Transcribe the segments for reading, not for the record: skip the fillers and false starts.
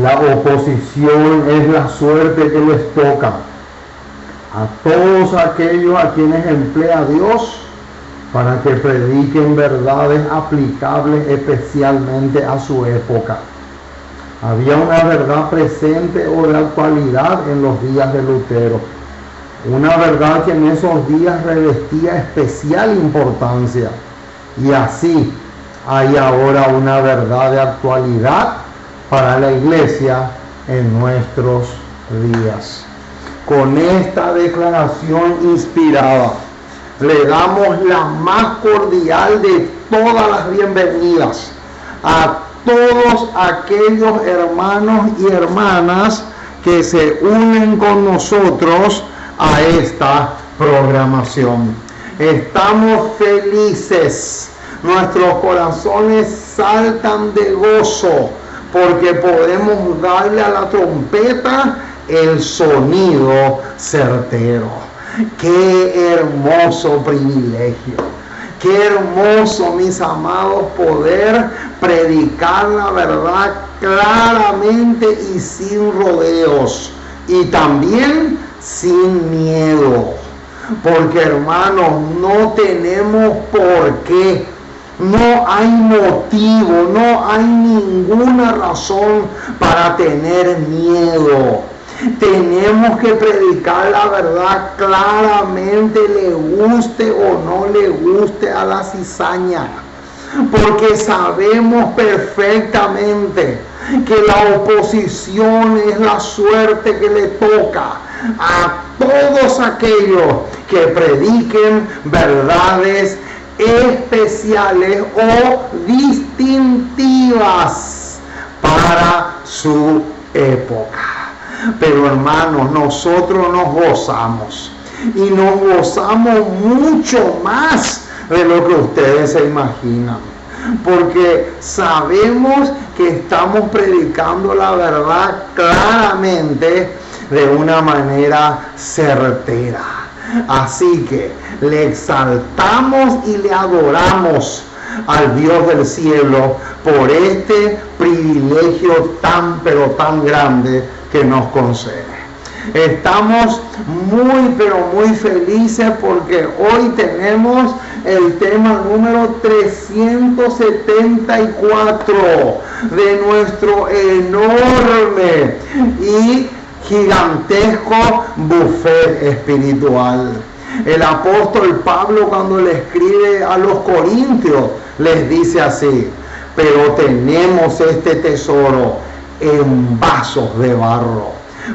La oposición es la suerte que les toca a todos aquellos a quienes emplea Dios para que prediquen verdades aplicables especialmente a su época. Había una verdad presente o de actualidad en los días de Lutero, una verdad que en esos días revestía especial importancia, y así hay ahora una verdad de actualidad para la Iglesia en nuestros días. Con esta declaración inspirada, le damos la más cordial de todas las bienvenidas a todos aquellos hermanos y hermanas que se unen con nosotros a esta programación. Estamos felices, nuestros corazones saltan de gozo porque podemos darle a la trompeta el sonido certero. ¡Qué hermoso privilegio! ¡Qué hermoso, mis amados, poder predicar la verdad claramente y sin rodeos! Y también sin miedo. Porque, hermanos, no tenemos por qué. No hay motivo, no hay ninguna razón para tener miedo. Tenemos que predicar la verdad claramente, le guste o no le guste a la cizaña, porque sabemos perfectamente que la oposición es la suerte que le toca a todos aquellos que prediquen verdades especiales o distintivas para su época. Pero, hermanos, nosotros nos gozamos, y nos gozamos mucho más de lo que ustedes se imaginan, porque sabemos que estamos predicando la verdad claramente de una manera certera. Así que le exaltamos y le adoramos al Dios del cielo por este privilegio tan pero tan grande que nos concede. Estamos muy pero muy felices porque hoy tenemos el tema número 374 de nuestro enorme y gigantesco buffet espiritual. El apóstol Pablo, cuando le escribe a los corintios, les dice así: pero tenemos este tesoro en vasos de barro,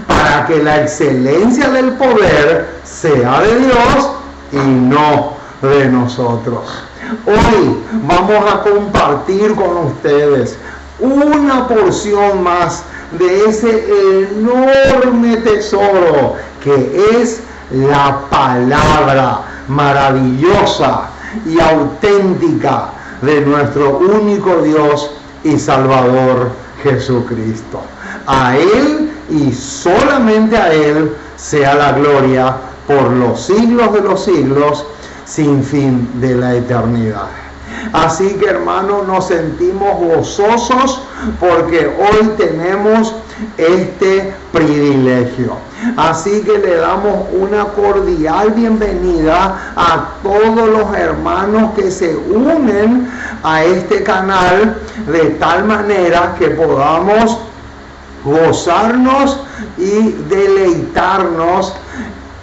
para que la excelencia del poder sea de Dios y no de nosotros. Hoy vamos a compartir con ustedes una porción más de ese enorme tesoro que es la palabra maravillosa y auténtica de nuestro único Dios y Salvador Jesucristo. A Él y solamente a Él sea la gloria por los siglos de los siglos, sin fin de la eternidad. Así que, hermanos, nos sentimos gozosos porque hoy tenemos este privilegio. Así que le damos una cordial bienvenida a todos los hermanos que se unen a este canal, de tal manera que podamos gozarnos y deleitarnos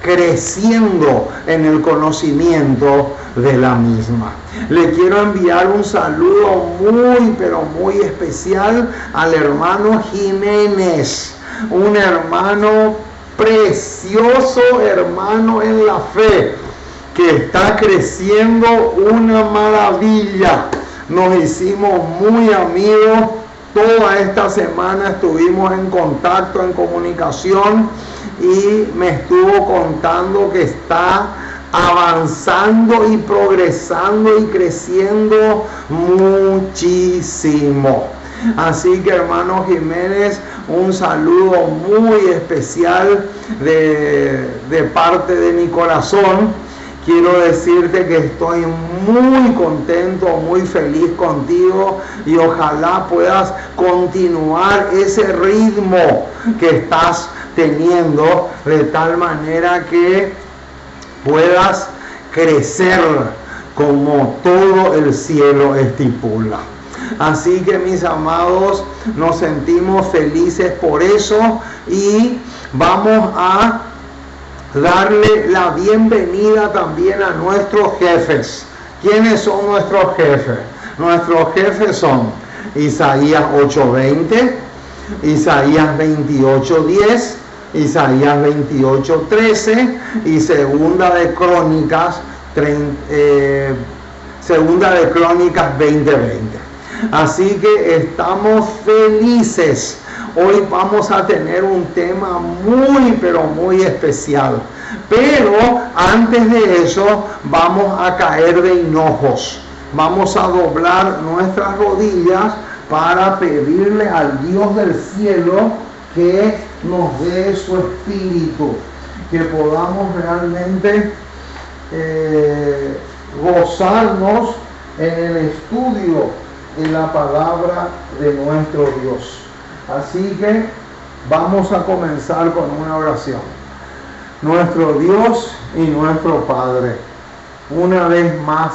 creciendo en el conocimiento de la misma. Le quiero enviar un saludo muy pero muy especial al hermano Jiménez, un hermano precioso, hermano en la fe, que está creciendo una maravilla. Nos hicimos muy amigos. Toda esta semana estuvimos en contacto, en comunicación, y me estuvo contando que está avanzando y progresando y creciendo muchísimo. Así que, hermano Jiménez, un saludo muy especial de parte de mi corazón. quiero decirte que estoy muy contento, muy feliz contigo y ojalá puedas continuar ese ritmo que estás teniendo de tal manera que puedas crecer como todo el cielo estipula. Así que mis amados, nos sentimos felices por eso y vamos a darle la bienvenida también a nuestros jefes. ¿Quiénes son nuestros jefes? Nuestros jefes son Isaías 8:20, Isaías 28:10, Isaías 28:13 y Segunda de Crónicas 20:20. Así que estamos felices. Hoy vamos a tener un tema muy, pero muy especial. Pero antes de eso, vamos a caer de hinojos. Vamos a doblar nuestras rodillas para pedirle al Dios del cielo que nos dé su espíritu. Que podamos realmente gozarnos en el estudio en la palabra de nuestro Dios. Así que vamos a comenzar con una oración. Nuestro Dios y nuestro Padre, una vez más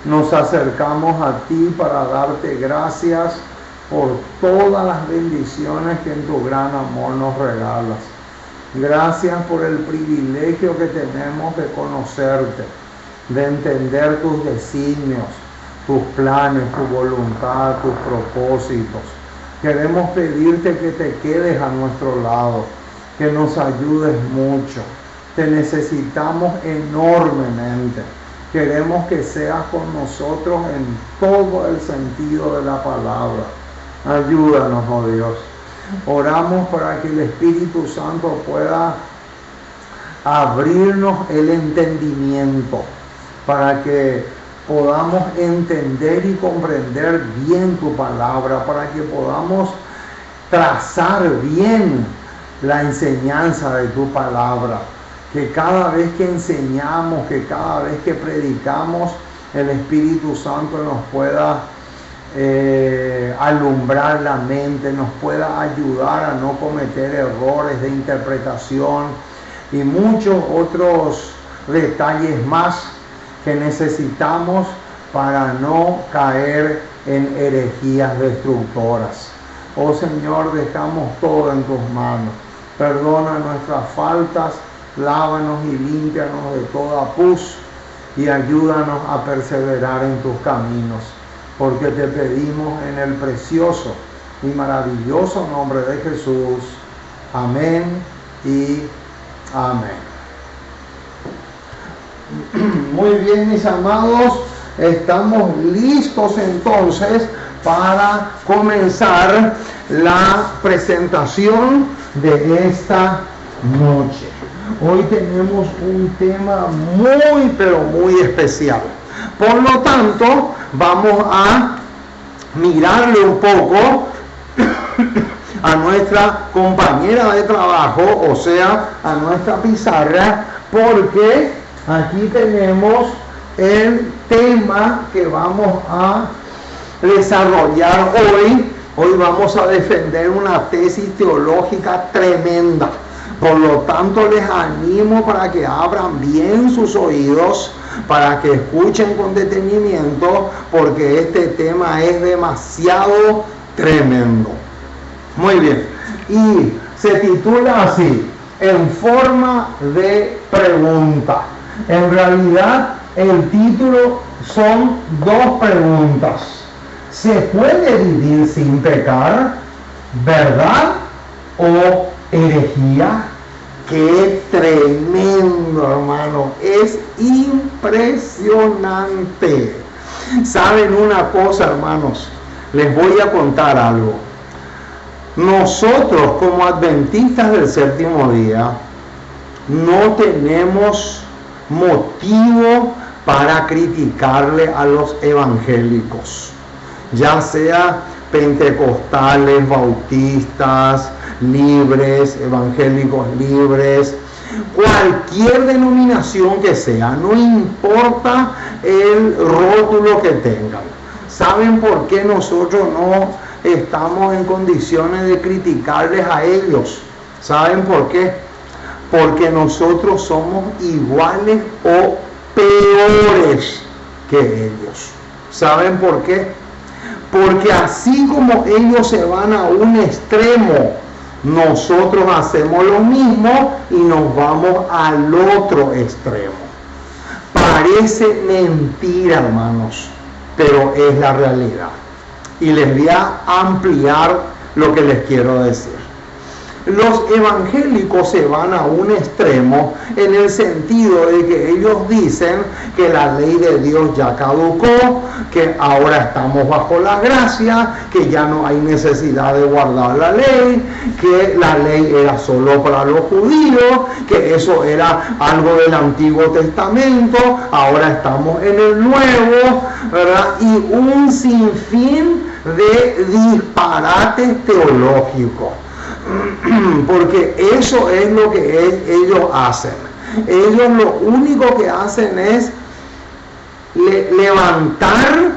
nos acercamos a ti para darte gracias por todas las bendiciones que en tu gran amor nos regalas. Gracias por el privilegio que tenemos de conocerte, de entender tus designios, tus planes, tu voluntad, tus propósitos. Queremos pedirte que te quedes a nuestro lado, que nos ayudes mucho. Te necesitamos enormemente. Queremos que seas con nosotros en todo el sentido de la palabra. Ayúdanos, oh Dios. Oramos para que el Espíritu Santo pueda abrirnos el entendimiento, para que podamos entender y comprender bien tu palabra, para que podamos trazar bien la enseñanza de tu palabra, que cada vez que enseñamos, que cada vez que predicamos, el Espíritu Santo nos pueda alumbrar la mente, nos pueda ayudar a no cometer errores de interpretación y muchos otros detalles más que necesitamos para no caer en herejías destructoras. Oh Señor, dejamos todo en tus manos. Perdona nuestras faltas, lávanos y límpianos de toda pus y ayúdanos a perseverar en tus caminos, porque te pedimos en el precioso y maravilloso nombre de Jesús. Amén y amén. Muy bien, mis amados, estamos listos entonces para comenzar la presentación de esta noche. Hoy tenemos un tema muy, pero muy especial. Por lo tanto, vamos a mirarle un poco a nuestra compañera de trabajo, o sea, a nuestra pizarra, porque aquí tenemos el tema que vamos a desarrollar hoy. Hoy vamos a defender una tesis teológica tremenda. Por lo tanto, les animo para que abran bien sus oídos, para que escuchen con detenimiento, porque este tema es demasiado tremendo. Muy bien. Y se titula así, en forma de pregunta. En realidad, el título son dos preguntas. ¿Se puede vivir sin pecar? ¿Verdad o herejía? ¡Qué tremendo, hermano! Es impresionante. ¿Saben una cosa, hermanos? Les voy a contar algo. Nosotros, como adventistas del séptimo día, no tenemos motivo para criticarle a los evangélicos, ya sea pentecostales, bautistas, libres, evangélicos libres. Cualquier denominación que sea, no importa el rótulo que tengan. ¿Saben por qué nosotros no estamos en condiciones de criticarles a ellos? ¿Saben por qué? Porque nosotros somos iguales o peores que ellos. ¿Saben por qué? Porque así como ellos se van a un extremo, nosotros hacemos lo mismo y nos vamos al otro extremo. Parece mentira, hermanos, pero es la realidad. Y les voy a ampliar lo que les quiero decir. Los evangélicos se van a un extremo en el sentido de que ellos dicen que la ley de Dios ya caducó, que ahora estamos bajo la gracia, que ya no hay necesidad de guardar la ley, que la ley era solo para los judíos, que eso era algo del Antiguo Testamento, ahora estamos en el Nuevo, ¿verdad? Y un sinfín de disparates teológicos. Porque eso es lo que ellos hacen. Ellos lo único que hacen es levantar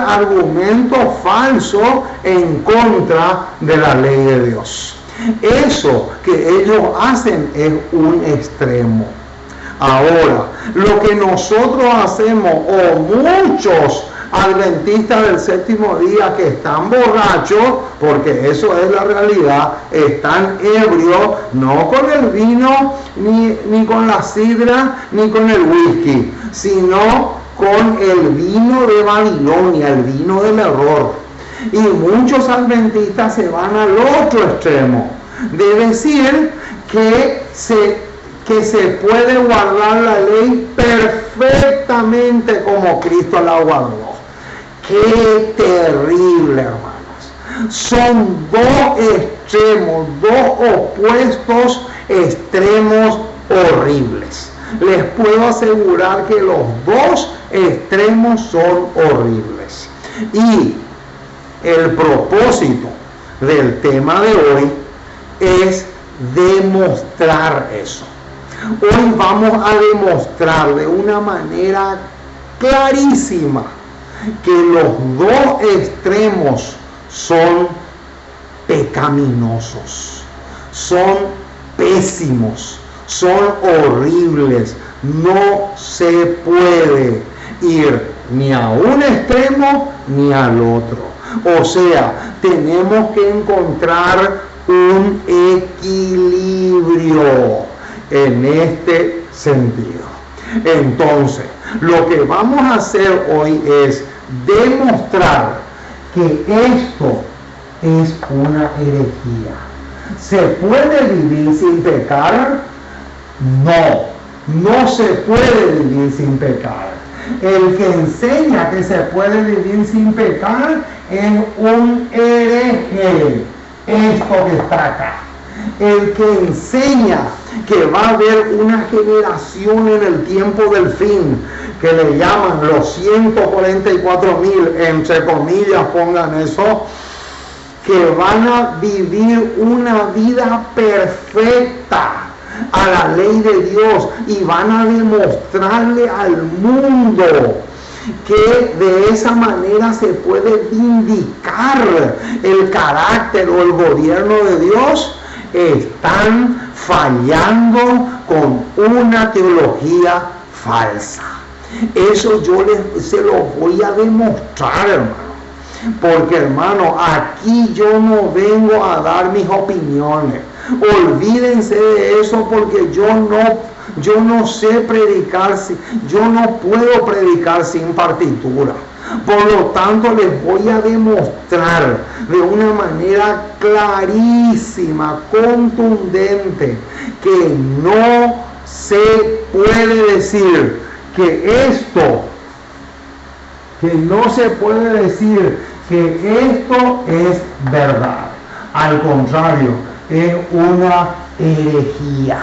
argumentos falsos en contra de la ley de Dios. Eso que ellos hacen es un extremo. Ahora, lo que nosotros hacemos, o muchos adventistas del séptimo día que están borrachos, porque eso es la realidad, están ebrios, no con el vino, ni con la sidra, ni con el whisky, sino con el vino de Babilonia, el vino del error. Y muchos adventistas se van al otro extremo, de decir que se puede guardar la ley perfectamente como Cristo la guardó. ¡Qué terrible, hermanos! Son dos extremos, dos opuestos extremos horribles. Les puedo asegurar que los dos extremos son horribles. Y el propósito del tema de hoy es demostrar eso. Hoy vamos a demostrar de una manera clarísima que los dos extremos son pecaminosos, son pésimos, son horribles. No se puede ir ni a un extremo ni al otro. O sea, tenemos que encontrar un equilibrio en este sentido. Entonces, lo que vamos a hacer hoy es demostrar que esto es una herejía. ¿Se puede vivir sin pecar? No se puede vivir sin pecar. El que enseña que se puede vivir sin pecar es un hereje. Esto que está acá. El que enseña que va a haber una generación en el tiempo del fin, que le llaman los 144,000, entre comillas pongan eso, que van a vivir una vida perfecta a la ley de Dios y van a demostrarle al mundo que de esa manera se puede vindicar el carácter o el gobierno de Dios, están fallando con una teología falsa. Eso yo se lo voy a demostrar, hermano. Porque, hermano, aquí yo no vengo a dar mis opiniones. Olvídense de eso, porque yo no sé predicar, yo no puedo predicar sin partitura. Por lo tanto, les voy a demostrar de una manera clarísima, contundente, que no se puede decir que no se puede decir que esto es verdad. Al contrario, es una herejía.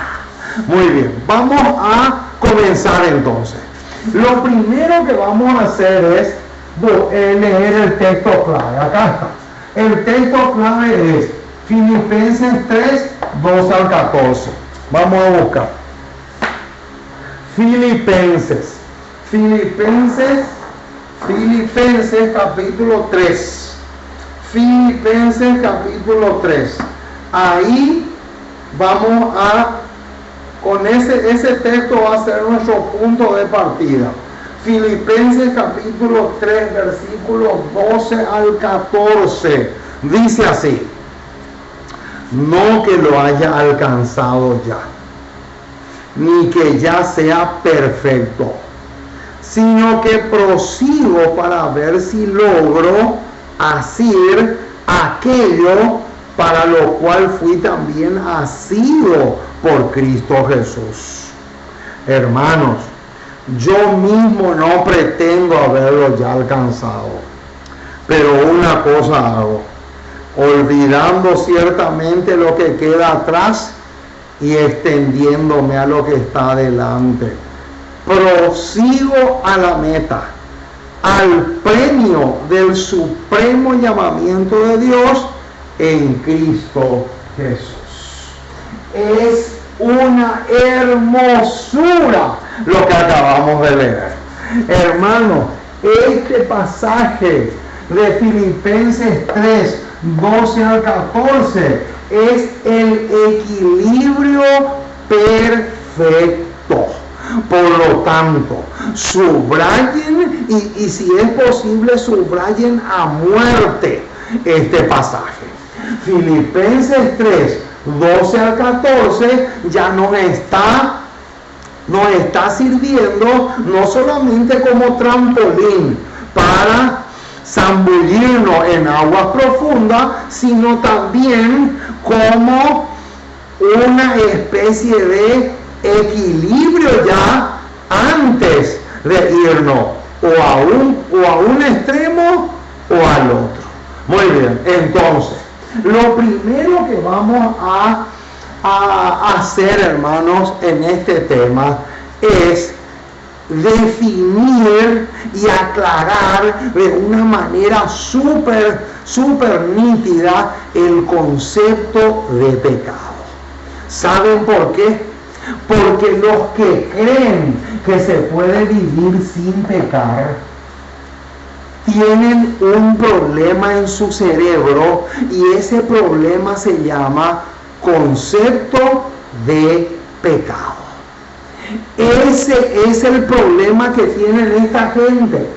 Muy bien, vamos a comenzar entonces. Lo primero que vamos a hacer es leer el texto clave. Acá está. El texto clave es Filipenses 3, 2 al 14. Vamos a buscar. Filipenses capítulo 3. Filipenses capítulo 3. Ahí vamos a, con ese texto va a ser nuestro punto de partida. Filipenses capítulo 3, versículos 12 al 14. Dice así: no que lo haya alcanzado ya, ni que ya sea perfecto, sino que prosigo para ver si logro hacer aquello para lo cual fui también asido por Cristo Jesús. Hermanos, yo mismo no pretendo haberlo ya alcanzado, pero una cosa hago, olvidando ciertamente lo que queda atrás y extendiéndome a lo que está adelante. Prosigo a la meta, al premio del supremo llamamiento de Dios en Cristo Jesús. Es una hermosura lo que acabamos de leer. Hermano, este pasaje de Filipenses 3, 12 al 14 es el equilibrio perfecto. Por lo tanto, subrayen y si es posible subrayen a muerte este pasaje. Filipenses 3, 12 al 14 ya nos está sirviendo no solamente como trampolín para zambullirnos en aguas profundas, sino también como una especie de equilibrio ya antes de irnos o a un extremo o al otro. Muy bien, entonces, lo primero que vamos a hacer, hermanos, en este tema es definir y aclarar de una manera súper nítida el concepto de pecado. ¿Saben por qué? Porque los que creen que se puede vivir sin pecar tienen un problema en su cerebro, y ese problema se llama concepto de pecado. Ese es el problema que tienen esta gente.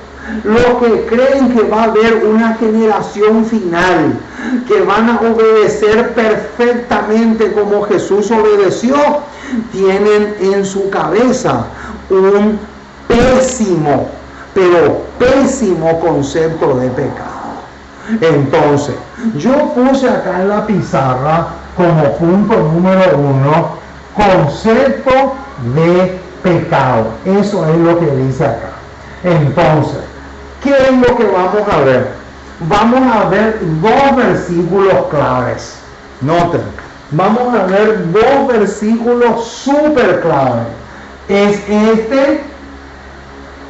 Los que creen que va a haber una generación final, que van a obedecer perfectamente como Jesús obedeció, tienen en su cabeza un pésimo concepto de pecado. Entonces, yo puse acá en la pizarra como punto número 1, concepto de pecado. Eso es lo que dice acá. Entonces, ¿qué es lo que vamos a ver? Vamos a ver dos versículos claves. Noten, vamos a ver dos versículos súper claves. Es este,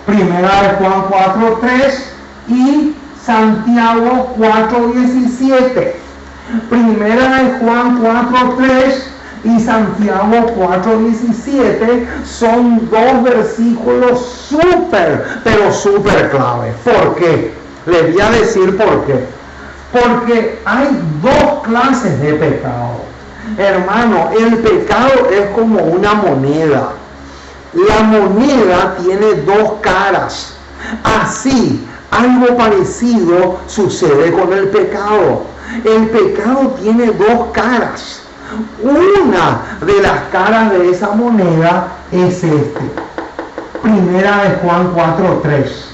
Primera de Juan 4:3 y Santiago 4:17. Primera de Juan 4:3 y Santiago 4:17 son dos versículos súper clave. ¿Por qué? Les voy a decir por qué. Porque hay dos clases de pecado. Hermano, el pecado es como una moneda. La moneda tiene dos caras. Así, algo parecido sucede con el pecado. El pecado tiene dos caras. Una de las caras de esa moneda es Primera de Juan 4:3.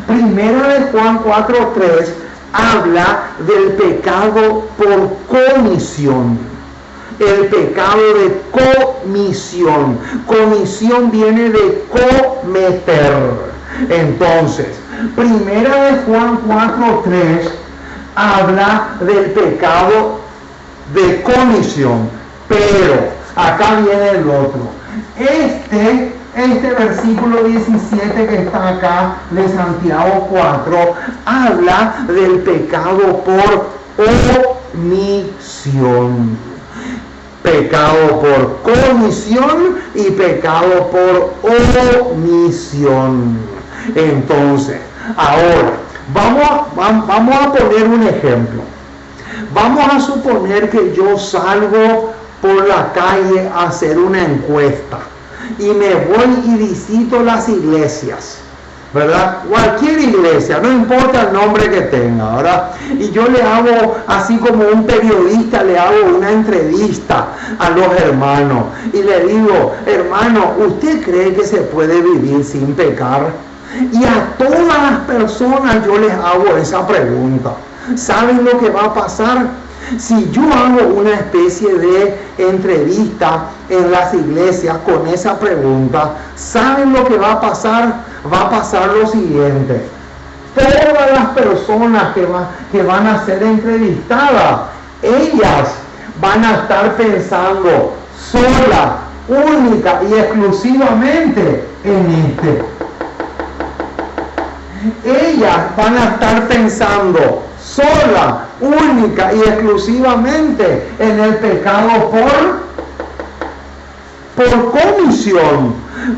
Primera de Juan 4:3 habla del pecado por comisión. El pecado de comisión. Comisión viene de cometer. Entonces, Primera de Juan 4:3 habla del pecado de comisión, pero acá viene el otro. Este versículo 17 que está acá de Santiago 4 habla del pecado por omisión. Pecado por comisión y pecado por omisión. Entonces, ahora, vamos a poner un ejemplo. Vamos a suponer que yo salgo por la calle a hacer una encuesta y me voy y visito las iglesias, ¿verdad? Cualquier iglesia, no importa el nombre que tenga, ¿verdad? Y yo le hago, así como un periodista, le hago una entrevista a los hermanos y le digo: hermano, ¿usted cree que se puede vivir sin pecar? Y a todas las personas yo les hago esa pregunta. ¿Saben lo que va a pasar? Si yo hago una especie de entrevista en las iglesias con esa pregunta, ¿saben lo que va a pasar? Va a pasar lo siguiente: todas las personas que van a ser entrevistadas, ellas van a estar pensando sola, única y exclusivamente en este. Ellas van a estar pensando sola, única y exclusivamente en el pecado por comisión,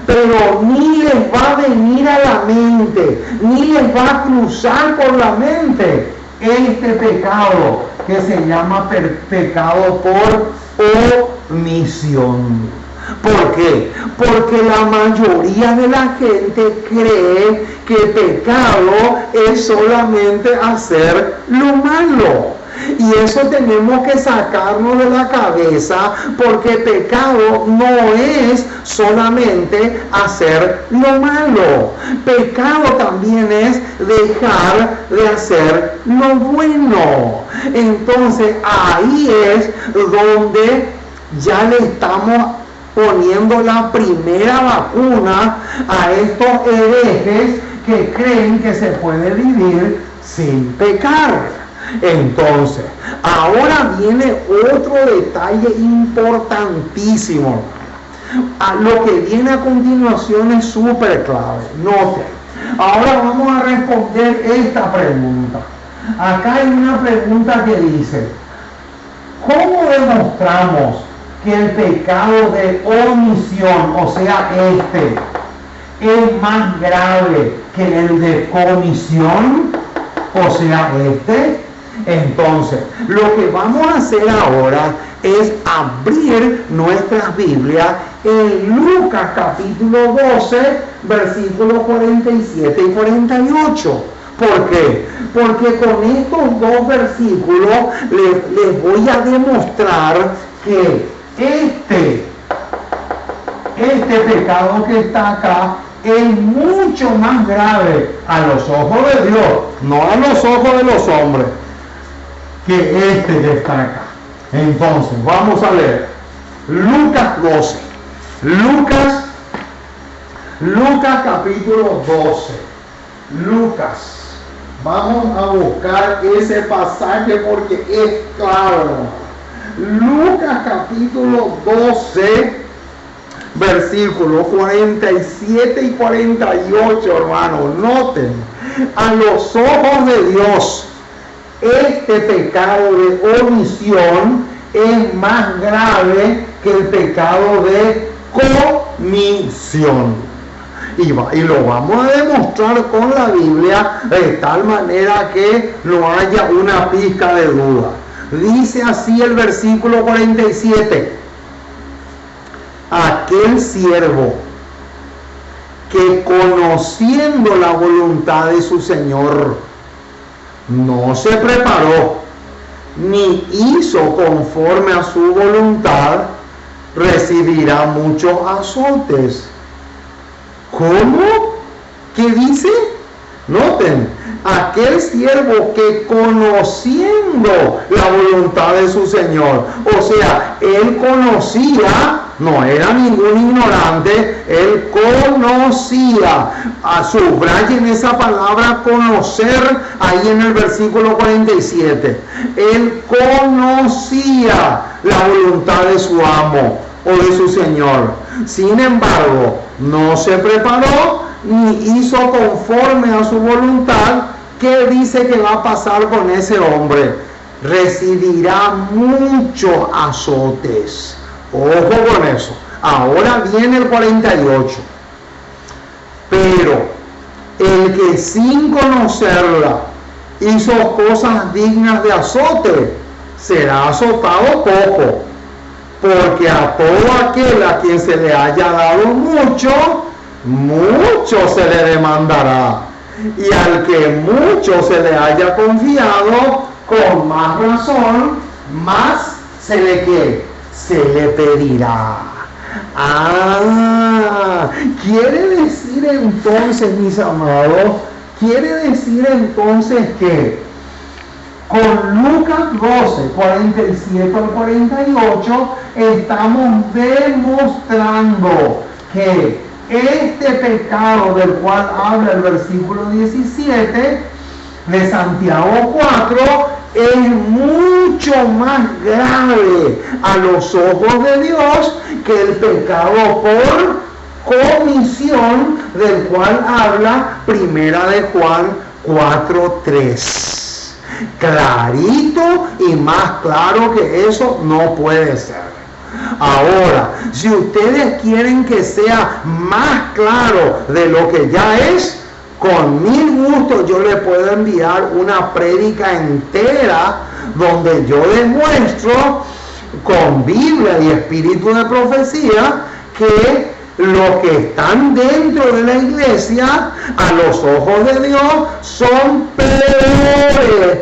pero ni les va a venir a la mente, ni les va a cruzar por la mente este pecado que se llama pecado por omisión. ¿Por qué? Porque la mayoría de la gente cree que pecado es solamente hacer lo malo. Y eso tenemos que sacarnos de la cabeza, porque pecado no es solamente hacer lo malo. Pecado también es dejar de hacer lo bueno. Entonces ahí es donde ya le estamos poniendo la primera vacuna a estos herejes que creen que se puede vivir sin pecar. Entonces, ahora viene otro detalle importantísimo. Lo que viene a continuación es súper clave. Noten, ahora vamos a responder esta pregunta. Acá hay una pregunta que dice: ¿cómo demostramos que el pecado de omisión, o sea, es más grave que el de comisión, o sea, Entonces, lo que vamos a hacer ahora es abrir nuestras Biblias en Lucas capítulo 12, versículos 47 y 48. ¿Por qué? Porque con estos dos versículos les voy a demostrar que este pecado que está acá es mucho más grave a los ojos de Dios, no a los ojos de los hombres, que este que está acá. Entonces, vamos a leer Lucas 12. Lucas capítulo 12. Lucas. Vamos a buscar ese pasaje porque es claro. Lucas capítulo 12, versículos 47 y 48, hermanos. Noten, a los ojos de Dios, este pecado de omisión es más grave que el pecado de comisión. Y lo vamos a demostrar con la Biblia de tal manera que no haya una pizca de duda. Dice así el versículo 47: aquel siervo que, conociendo la voluntad de su Señor, no se preparó ni hizo conforme a su voluntad, recibirá muchos azotes. ¿Cómo? ¿Qué dice? Noten, aquel siervo que, conociendo la voluntad de su Señor, o sea, él conocía, no era ningún ignorante, él conocía. Subrayen esa palabra conocer ahí en el versículo 47. Él conocía la voluntad de su amo o de su Señor. Sin embargo, no se preparó ni hizo conforme a su voluntad. ¿Qué dice que va a pasar con ese hombre? recibirá muchos azotes. Ojo con eso. Ahora viene el 48. Pero el que sin conocerla hizo cosas dignas de azote, será azotado poco. Porque a todo aquel a quien se le haya dado mucho, mucho se le demandará. Y al que mucho se le haya confiado, con más razón, más se le pedirá. Quiere decir entonces, mis amados, que con Lucas 12, 47 al 48, estamos demostrando que este pecado del cual habla el versículo 17 de Santiago 4 es mucho más grave a los ojos de Dios que el pecado por comisión del cual habla Primera de Juan 4:3. Clarito y más claro que eso no puede ser. Ahora, si ustedes quieren que sea más claro de lo que ya es, con mil gusto yo le puedo enviar una prédica entera donde yo demuestro con Biblia y espíritu de profecía que los que están dentro de la iglesia a los ojos de Dios son peores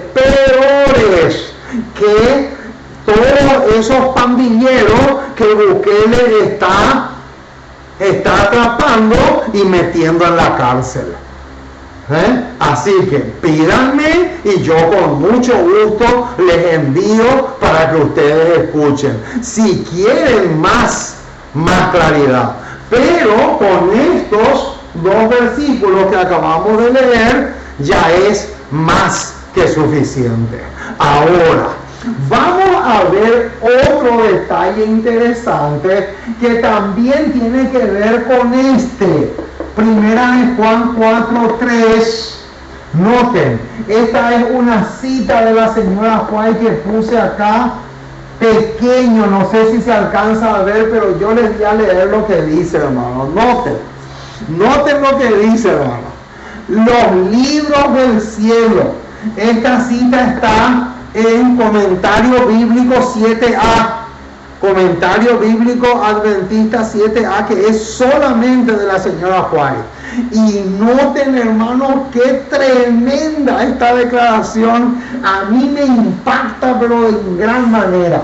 que todos esos pandilleros que Bukele está atrapando y metiendo en la cárcel. Así que pídanme y yo con mucho gusto les envío para que ustedes escuchen si quieren más claridad. Pero con estos dos versículos que acabamos de leer ya es más que suficiente. Ahora vamos a ver otro detalle interesante que también tiene que ver con este. Primera de Juan 4:3. Noten, esta es una cita de la señora White que puse acá pequeño, no sé si se alcanza a ver, pero yo les voy a leer lo que dice, hermano. Noten lo que dice, hermano. Los libros del cielo. Esta cita está en Comentario Bíblico 7A. Comentario Bíblico Adventista 7A, que es solamente de la señora White. Y noten, hermanos, qué tremenda esta declaración. A mí me impacta, pero en gran manera.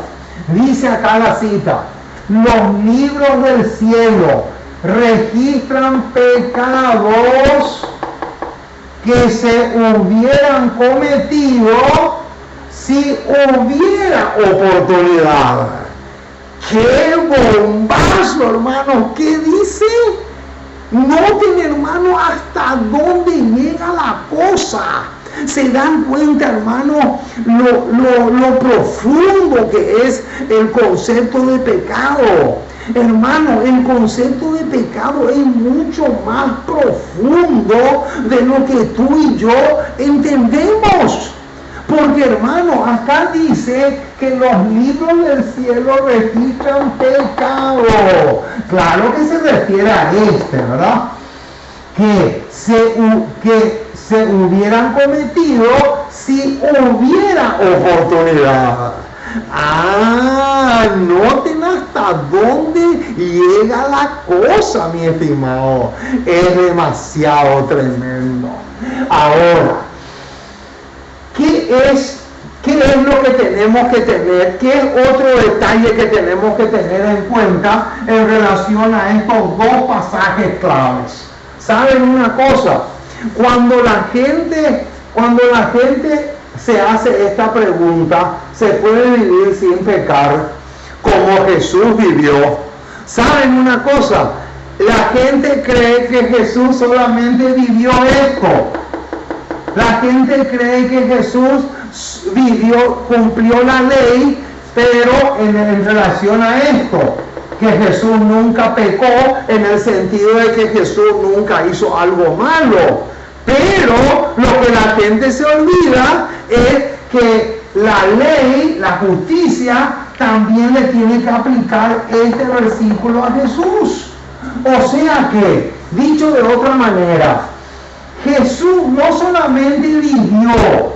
Dice acá la cita: los libros del cielo registran pecados que se hubieran cometido si hubiera oportunidad. ¡Qué bombazo, hermano! ¿Qué dice? Noten, hermano, hasta dónde llega la cosa. Se dan cuenta, hermano, lo profundo que es el concepto de pecado. Hermano, el concepto de pecado es mucho más profundo de lo que tú y yo entendemos. Porque, hermano, acá dice que los libros del cielo registran pecado. Claro que se refiere a ¿verdad? Que se hubieran cometido si hubiera oportunidad. Noten hasta dónde llega la cosa, mi estimado. Es demasiado tremendo. Ahora, ¿qué es lo que tenemos que tener? ¿Qué es otro detalle que tenemos que tener en cuenta en relación a estos dos pasajes claves? ¿Saben una cosa? Cuando la gente se hace esta pregunta, ¿se puede vivir sin pecar como Jesús vivió? ¿Saben una cosa? La gente cree que Jesús solamente vivió esto. La gente cree que Jesús cumplió la ley, pero en relación a esto, que Jesús nunca pecó en el sentido de que Jesús nunca hizo algo malo. Pero lo que la gente se olvida es que la ley, la justicia, también le tiene que aplicar este versículo a Jesús. O sea que, dicho de otra manera, Jesús no solamente vivió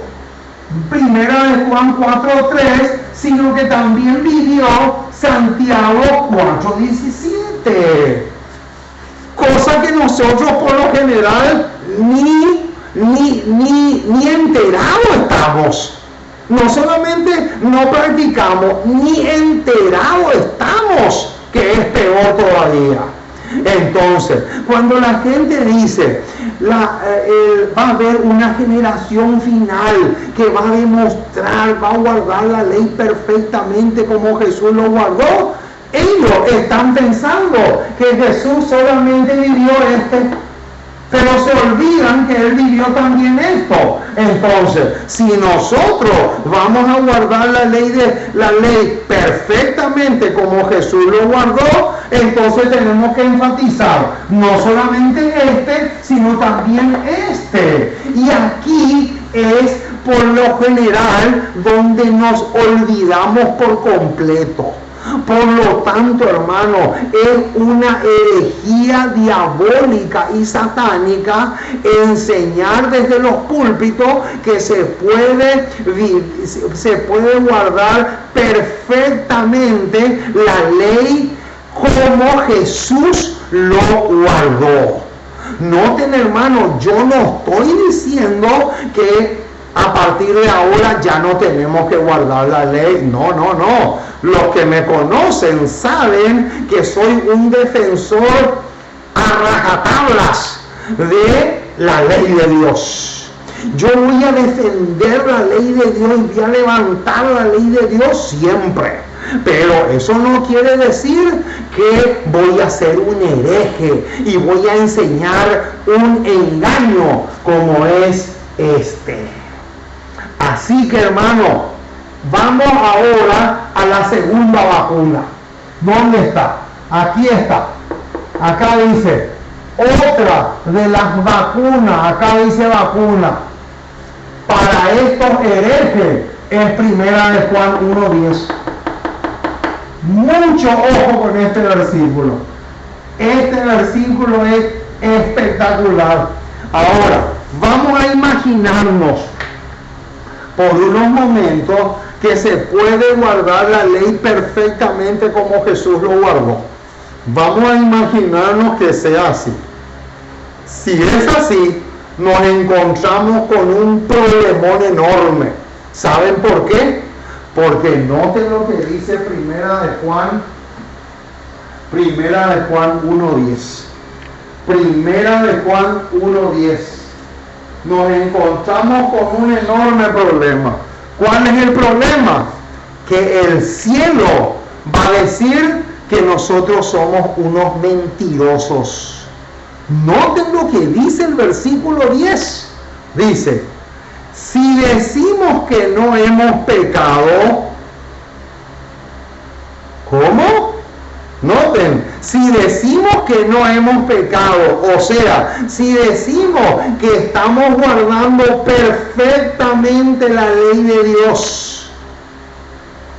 Primera de Juan 4:3, sino que también vivió Santiago 4:17. Cosa que nosotros por lo general ni enterados estamos. No solamente no practicamos, ni enterados estamos, que es peor todavía. Entonces, cuando la gente dice, va a haber una generación final que va a demostrar, va a guardar la ley perfectamente como Jesús lo guardó, ellos están pensando que Jesús solamente vivió pero se olvidan que Él vivió también esto. Entonces, si nosotros vamos a guardar la ley perfectamente como Jesús lo guardó, entonces tenemos que enfatizar no solamente sino también este. Y aquí es por lo general donde nos olvidamos por completo. Por lo tanto, hermano, es una herejía diabólica y satánica enseñar desde los púlpitos que se puede guardar perfectamente la ley como Jesús lo guardó. Noten, hermano, yo no estoy diciendo que a partir de ahora ya no tenemos que guardar la ley. No. Los que me conocen saben que soy un defensor a rajatablas de la ley de Dios. Yo voy a defender la ley de Dios y voy a levantar la ley de Dios siempre. Pero eso no quiere decir que voy a ser un hereje y voy a enseñar un engaño como es este. Así que, hermano, vamos ahora a la segunda vacuna. ¿Dónde está? Aquí está. Acá dice, otra de las vacunas, acá dice vacuna, para estos herejes, es Primera de Juan 1:10. Mucho ojo con este versículo. Este versículo es espectacular. Ahora, vamos a imaginarnos por unos momentos que se puede guardar la ley perfectamente como Jesús lo guardó. Vamos a imaginarnos que sea así. Si es así, nos encontramos con un problemón enorme. ¿Saben por qué? Porque noten lo que dice Primera de Juan 1:10. Primera de Juan 1:10. Nos encontramos con un enorme problema. ¿Cuál es el problema? Que el cielo va a decir que nosotros somos unos mentirosos. Noten lo que dice el versículo 10. Dice, si decimos que no hemos pecado, ¿cómo? Noten, si decimos que no hemos pecado, o sea, si decimos que estamos guardando perfectamente la ley de Dios,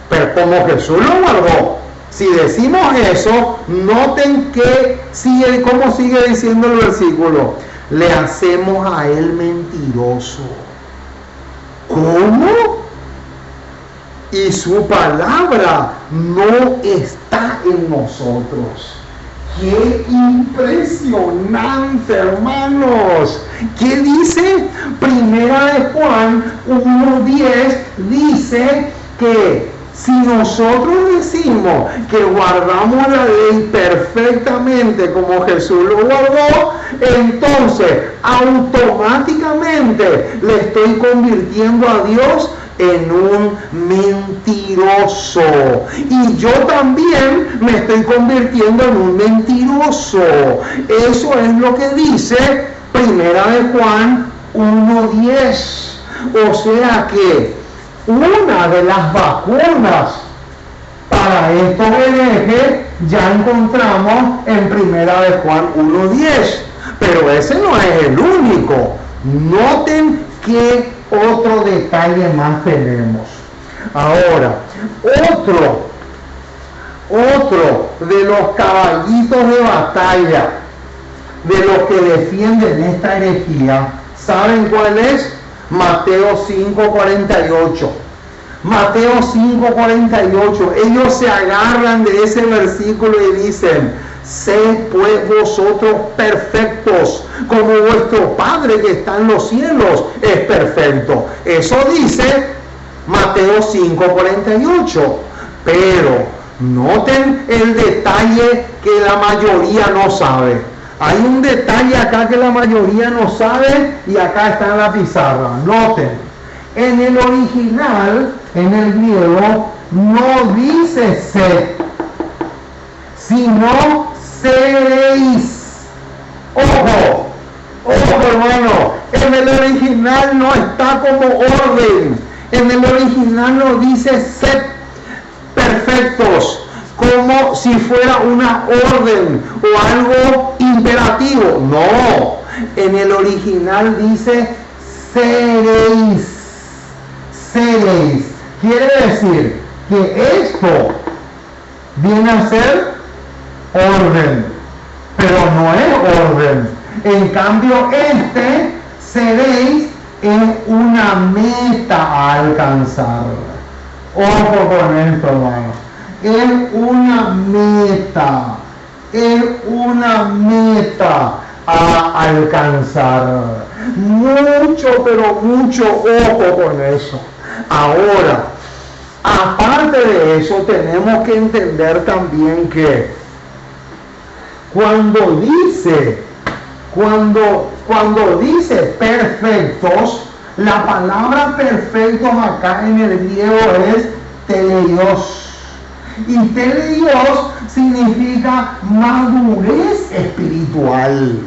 pero como Jesús lo guardó, si decimos eso, noten que sigue, ¿cómo sigue diciendo el versículo? Le hacemos a Él mentiroso. ¿Cómo? Y su palabra no está en nosotros. ¡Qué impresionante, hermanos! ¿Qué dice? Primera de Juan 1:10 dice que si nosotros decimos que guardamos la ley perfectamente como Jesús lo guardó, entonces automáticamente le estoy convirtiendo a Dios en un mentiroso. Y yo también me estoy convirtiendo en un mentiroso. Eso es lo que dice Primera de Juan 1:10. O sea que una de las vacunas para estos herejes ya encontramos en Primera de Juan 1:10. Pero ese no es el único. Noten que otro detalle más tenemos. Ahora, otro de los caballitos de batalla de los que defienden esta herejía, ¿saben cuál es? Mateo 5:48. Mateo 5:48. Ellos se agarran de ese versículo y dicen: sed pues vosotros perfectos, como vuestro Padre que está en los cielos es perfecto. Eso dice Mateo 5:48. Pero noten el detalle que la mayoría no sabe. Hay un detalle acá que la mayoría no sabe y acá está en la pizarra. Noten, en el original, en el griego, no dice sed, sino seréis. Ojo, hermano, en el original no está como orden. En el original no dice sed perfectos, como si fuera una orden o algo imperativo. No, en el original dice seréis. Quiere decir que esto viene a ser orden, pero no es orden. En cambio, seréis es una meta a alcanzar. Ojo con esto, hermano. Es una meta a alcanzar. Mucho, pero mucho ojo con eso. Ahora, aparte de eso, tenemos que entender también que cuando dice perfectos, la palabra perfectos acá en el griego es teleios. Y teleios significa madurez espiritual.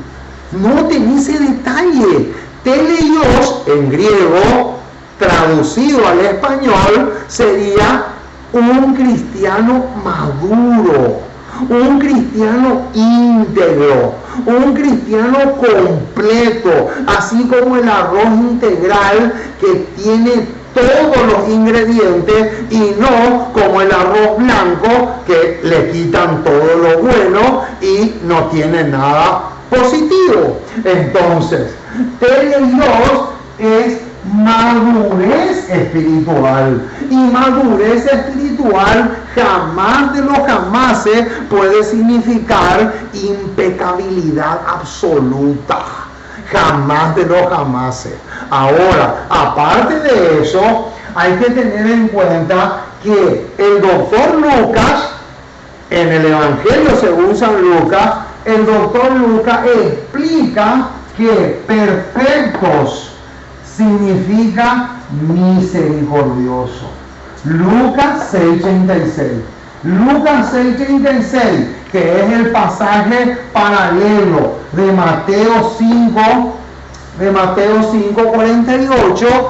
Noten ese detalle. Teleios en griego, traducido al español, sería un cristiano maduro, un cristiano íntegro, un cristiano completo, así como el arroz integral que tiene todos los ingredientes y no como el arroz blanco que le quitan todo lo bueno y no tiene nada positivo. Entonces, teleios es madurez espiritual, y madurez espiritual jamás de los jamases puede significar impecabilidad absoluta, jamás de los jamases. Ahora, aparte de eso, hay que tener en cuenta que el doctor Lucas, en el Evangelio según San Lucas, el doctor Lucas explica que perfectos significa misericordioso. Lucas 6:36. Lucas 6:36, que es el pasaje paralelo de Mateo 5:48.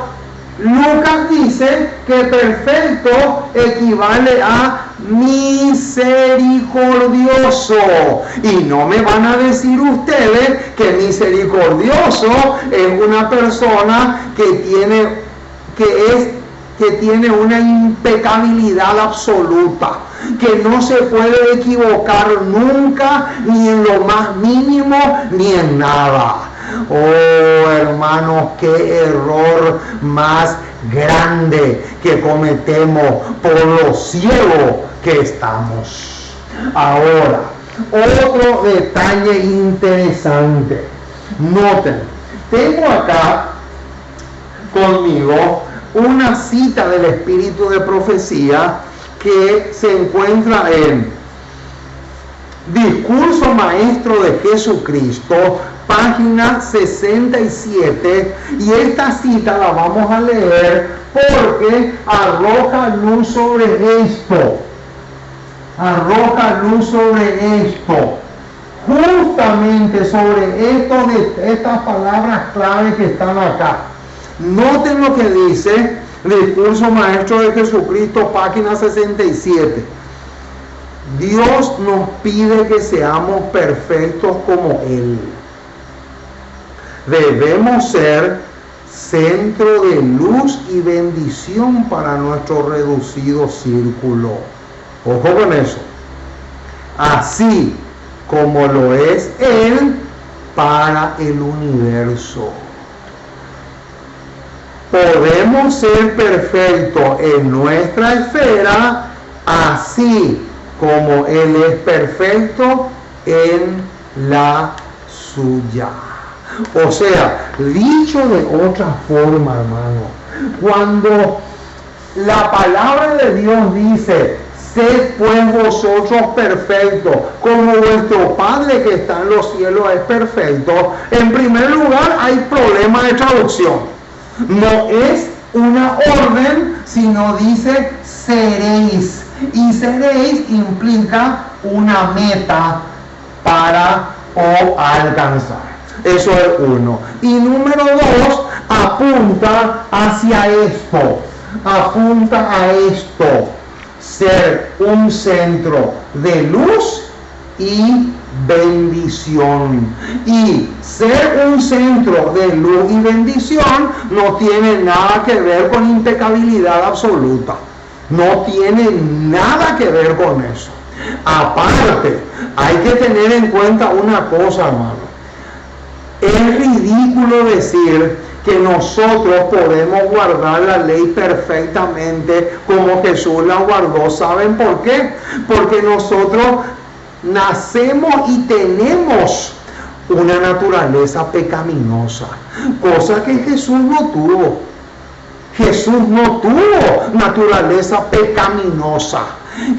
Lucas dice que perfecto equivale a misericordioso. Y no me van a decir ustedes que misericordioso es una persona que tiene una impecabilidad absoluta, que no se puede equivocar nunca, ni en lo más mínimo, ni en nada. Oh, hermanos, qué error más grande que cometemos por lo ciegos que estamos. Ahora, otro detalle interesante. Noten, tengo acá conmigo una cita del Espíritu de Profecía que se encuentra en Discurso Maestro de Jesucristo, página 67, y esta cita la vamos a leer porque arroja luz sobre esto. Justamente sobre estas palabras clave que están acá. Noten lo que dice Discurso Maestro de Jesucristo, página 67. Dios nos pide que seamos perfectos como Él. Debemos ser centro de luz y bendición para nuestro reducido círculo. Ojo con eso. Así como lo es Él para el universo. Podemos ser perfectos en nuestra esfera, así como Él es perfecto en la suya. O sea, dicho de otra forma, hermano, cuando la palabra de Dios dice: sed pues vosotros perfectos, como vuestro Padre que está en los cielos es perfecto. En primer lugar, hay problema de traducción. No es una orden, sino dice seréis. Y seréis implica una meta para o alcanzar. Eso es uno. Y número dos, apunta hacia esto. Apunta a esto. Ser un centro de luz y bendición. Y ser un centro de luz y bendición no tiene nada que ver con impecabilidad absoluta. No tiene nada que ver con eso. Aparte, hay que tener en cuenta una cosa, hermano. Es ridículo decir que nosotros podemos guardar la ley perfectamente como Jesús la guardó. ¿Saben por qué? Porque nosotros nacemos y tenemos una naturaleza pecaminosa, cosa que Jesús no tuvo. Jesús no tuvo naturaleza pecaminosa.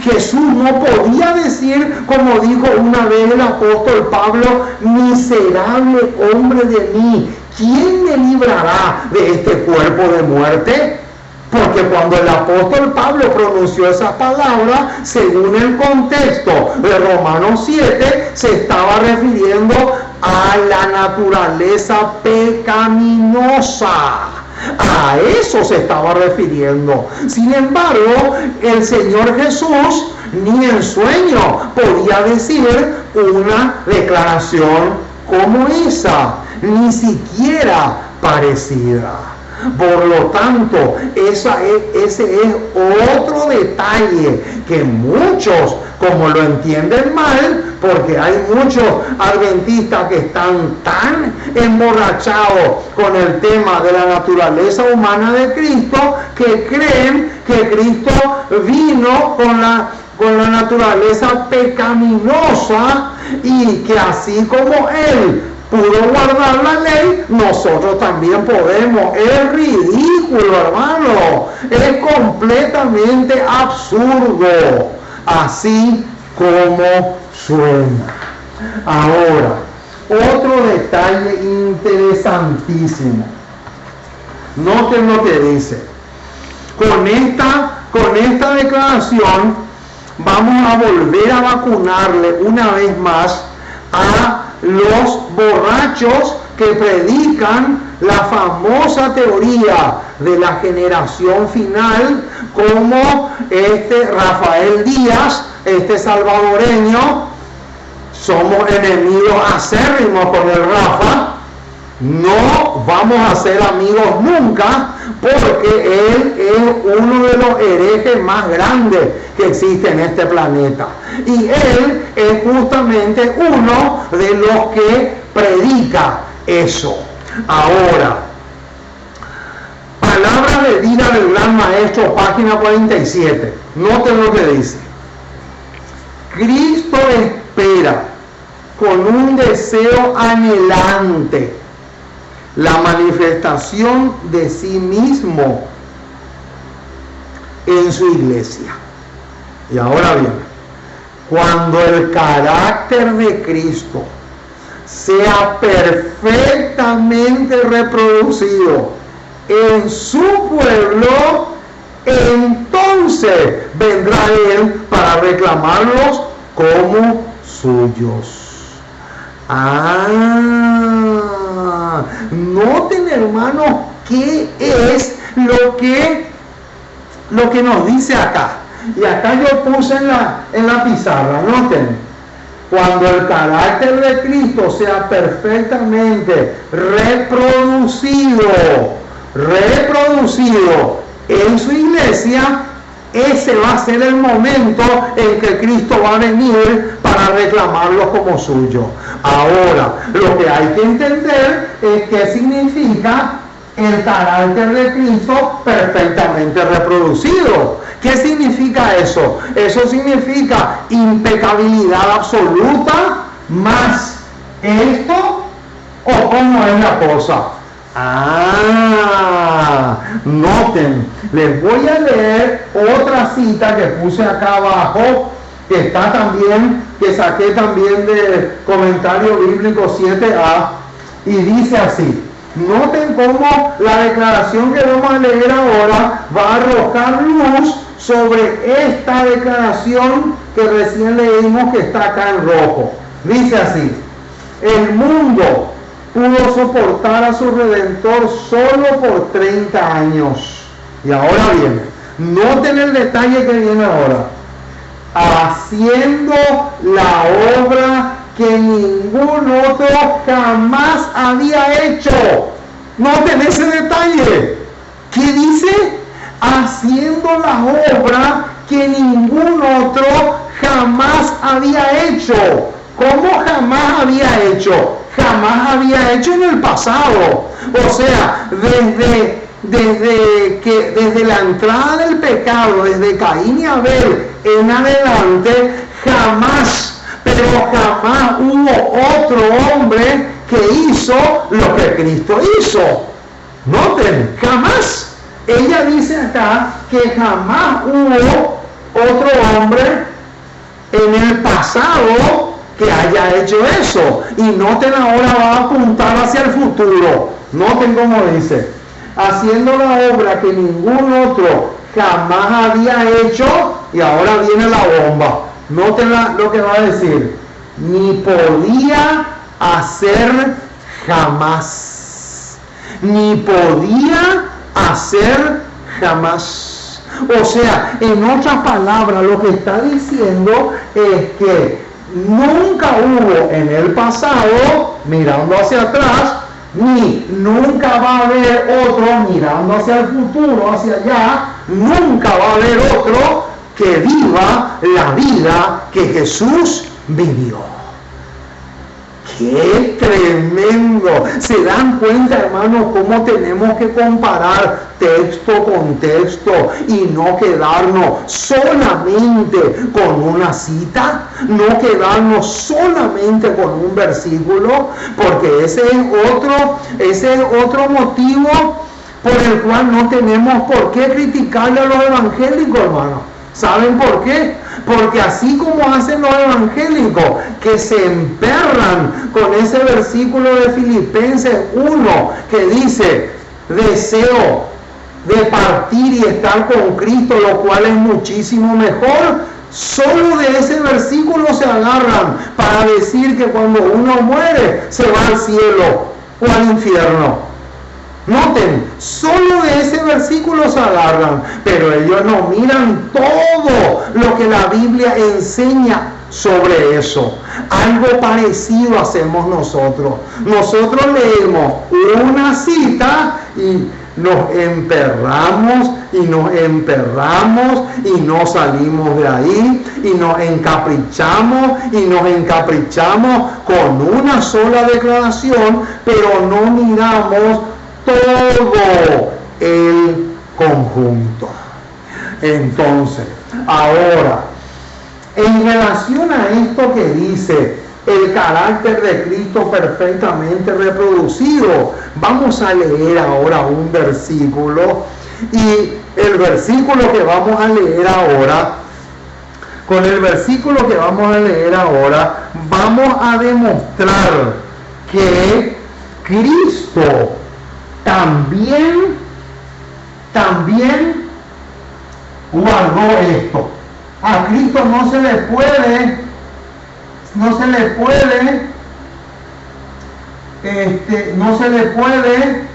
Jesús no podía decir, como dijo una vez el apóstol Pablo: miserable hombre de mí, ¿quién me librará de este cuerpo de muerte? Porque cuando el apóstol Pablo pronunció esas palabras, según el contexto de Romanos 7, se estaba refiriendo a la naturaleza pecaminosa. A eso se estaba refiriendo. Sin embargo, el Señor Jesús ni en sueño podía decir una declaración como esa, ni siquiera parecida. Por lo tanto, ese es otro detalle que muchos, como lo entienden mal, porque hay muchos adventistas que están tan emborrachados con el tema de la naturaleza humana de Cristo, que creen que Cristo vino con la naturaleza pecaminosa, y que así como Él pudo guardar la ley, nosotros también podemos. Es ridículo, hermano. Es completamente absurdo, así como suena. Ahora, otro detalle interesantísimo. Noten lo que dice. Con esta declaración vamos a volver a vacunarle una vez más a los borrachos que predican la famosa teoría de la generación final, como Rafael Díaz, salvadoreño. Somos enemigos acérrimos con el Rafa. No vamos a ser amigos nunca, porque él es uno de los herejes más grandes que existe en este planeta. Y él es justamente uno de los que predica eso. Ahora, palabras de vida del gran maestro, página 47. Noten lo que dice. Cristo espera con un deseo anhelante la manifestación de sí mismo en su iglesia. Y ahora bien, cuando el carácter de Cristo sea perfectamente reproducido en su pueblo, entonces vendrá Él para reclamarlos como suyos. Noten, hermanos, qué es lo que nos dice acá. Y acá yo puse en la pizarra, noten. Cuando el carácter de Cristo sea perfectamente reproducido reproducido en su iglesia, ese va a ser el momento en que Cristo va a venir para reclamarlos como suyo. Ahora, lo que hay que entender es qué significa el carácter de Cristo perfectamente reproducido. ¿Qué significa eso? Eso significa impecabilidad absoluta más esto, o cómo es la cosa. Noten, les voy a leer otra cita que puse acá abajo, que está también, que saqué también del comentario bíblico 7a, y dice así. Noten cómo la declaración que vamos a leer ahora va a arrojar luz sobre esta declaración que recién leímos, que está acá en rojo. Dice así: el mundo pudo soportar a su Redentor solo por 30 años. Y ahora viene, noten el detalle que viene ahora: haciendo la obra que ningún otro jamás había hecho. Noten ese detalle. ¿Qué dice? Haciendo la obra que ningún otro jamás había hecho. ¿Cómo jamás había hecho? Jamás había hecho en el pasado. O sea, desde la entrada del pecado, desde Caín y Abel en adelante, jamás, pero jamás hubo otro hombre que hizo lo que Cristo hizo. Noten, jamás. Ella dice acá que jamás hubo otro hombre en el pasado que haya hecho eso. Y noten, ahora va a apuntar hacia el futuro. Noten cómo dice: haciendo la obra que ningún otro jamás había hecho. Y ahora viene la bomba. Noten lo que va a decir: ni podía hacer jamás. Ni podía hacer jamás. O sea, en otras palabras, lo que está diciendo es que nunca hubo en el pasado, mirando hacia atrás, ni nunca va a haber otro mirando hacia el futuro, hacia allá, nunca va a haber otro que viva la vida que Jesús vivió. ¡Qué tremendo! ¿Se dan cuenta, hermanos, cómo tenemos que comparar texto con texto y no quedarnos solamente con una cita? No quedarnos solamente con un versículo, porque ese es otro motivo por el cual no tenemos por qué criticarle a los evangélicos, hermanos. ¿Saben por qué? Porque así como hacen los evangélicos, que se emperran con ese versículo de Filipenses 1, que dice: deseo de partir y estar con Cristo, lo cual es muchísimo mejor. Solo de ese versículo se agarran para decir que cuando uno muere se va al cielo o al infierno. Noten, solo de ese versículo se agarran, pero ellos no miran todo lo que la Biblia enseña sobre eso. Algo parecido hacemos nosotros. Nosotros leemos una cita y nos emperramos y nos emperramos y no salimos de ahí, y nos encaprichamos con una sola declaración, pero no miramos todo el conjunto. Entonces, ahora, en relación a esto que dice el carácter de Cristo perfectamente reproducido, vamos a leer ahora un versículo, y el versículo que vamos a leer ahora, con el versículo que vamos a leer ahora, vamos a demostrar que Cristo también guardó esto. A Cristo no se le puede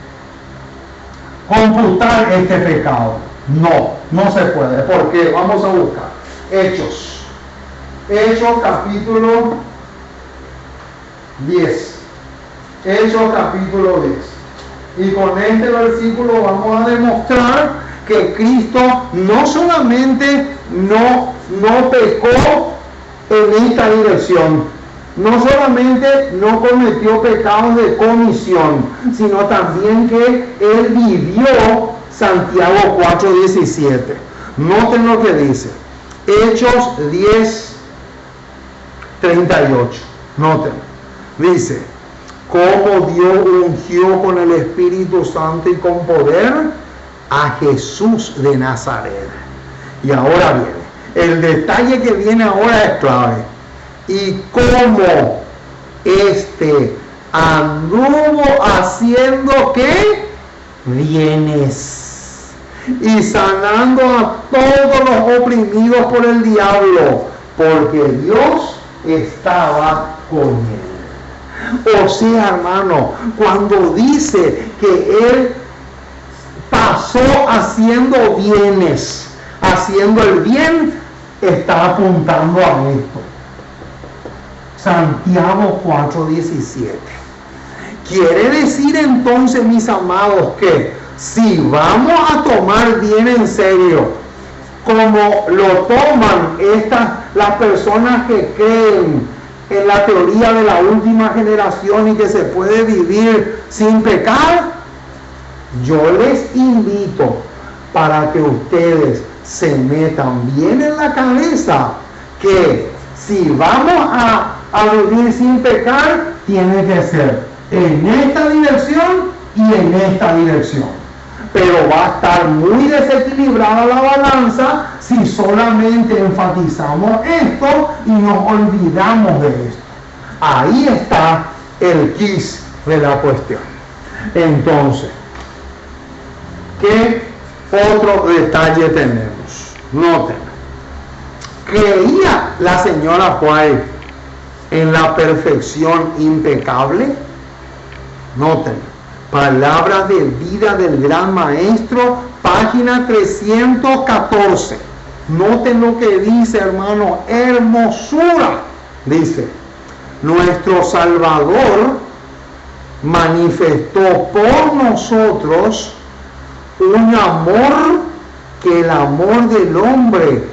computar este pecado. No se puede. ¿Por qué? Vamos a buscar Hechos capítulo 10. Hechos capítulo 10. Y con este versículo vamos a demostrar que Cristo no solamente no pecó en esta dirección, no solamente no cometió pecados de comisión, sino también que Él vivió Santiago 4:17. Noten lo que dice. Hechos 10:38. Noten. Dice, cómo Dios ungió con el Espíritu Santo y con poder a Jesús de Nazaret. Y ahora viene. El detalle que viene ahora es clave. Y cómo anduvo haciendo ¿qué? Bienes. Y sanando a todos los oprimidos por el diablo, porque Dios estaba con él. O sea, hermano, cuando dice que él pasó haciendo bienes, haciendo el bien, está apuntando a esto. Santiago 4:17. Quiere decir entonces, mis amados, que si vamos a tomar bien en serio, como lo toman las personas que creen en la teoría de la última generación y que se puede vivir sin pecar, yo les invito para que ustedes se metan bien en la cabeza que si vamos a vivir sin pecar, tiene que ser en esta dirección y en esta dirección. Pero va a estar muy desequilibrada la balanza si solamente enfatizamos esto y nos olvidamos de esto. Ahí está el quis de la cuestión. Entonces, ¿qué otro detalle tenemos? Noten. ¿Creía la señora White en la perfección impecable? Noten. Palabras de vida del gran maestro, página 314. Noten lo que dice, hermano, hermosura. Dice, nuestro Salvador manifestó por nosotros un amor que el amor del hombre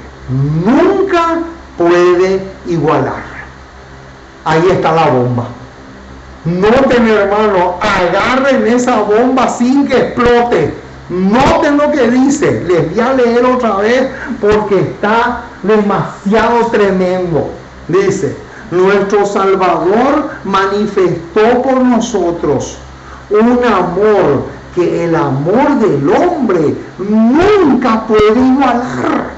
nunca puede igualar. Ahí está la bomba. Noten, hermano, agarren esa bomba sin que explote. Noten lo que dice. Les voy a leer otra vez porque está demasiado tremendo. Dice, nuestro Salvador manifestó por nosotros un amor que el amor del hombre nunca puede igualar.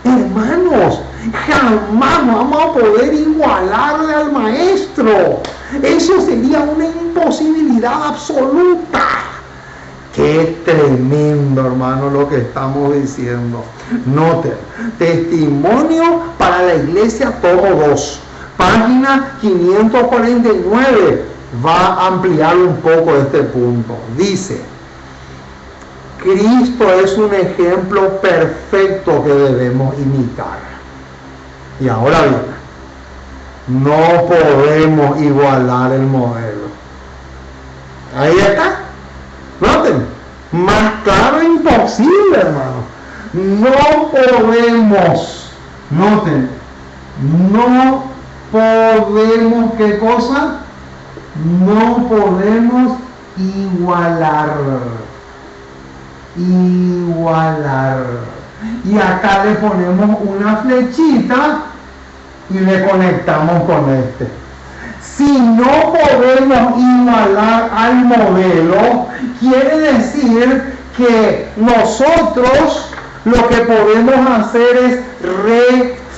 Hermanos, jamás vamos a poder igualarle al maestro. Eso sería una imposibilidad absoluta. Qué tremendo, hermano, lo que estamos diciendo. Noten, testimonio para la iglesia tomo 2, página 549, va a ampliar un poco este punto. Dice, Cristo es un ejemplo perfecto que debemos imitar. Y ahora bien, no podemos igualar el modelo. Ahí está. Noten, más claro imposible, hermano. No podemos, noten, no podemos, ¿qué cosa? No podemos igualar. Y acá le ponemos una flechita y le conectamos con este. Si no podemos igualar al modelo, quiere decir que nosotros lo que podemos hacer es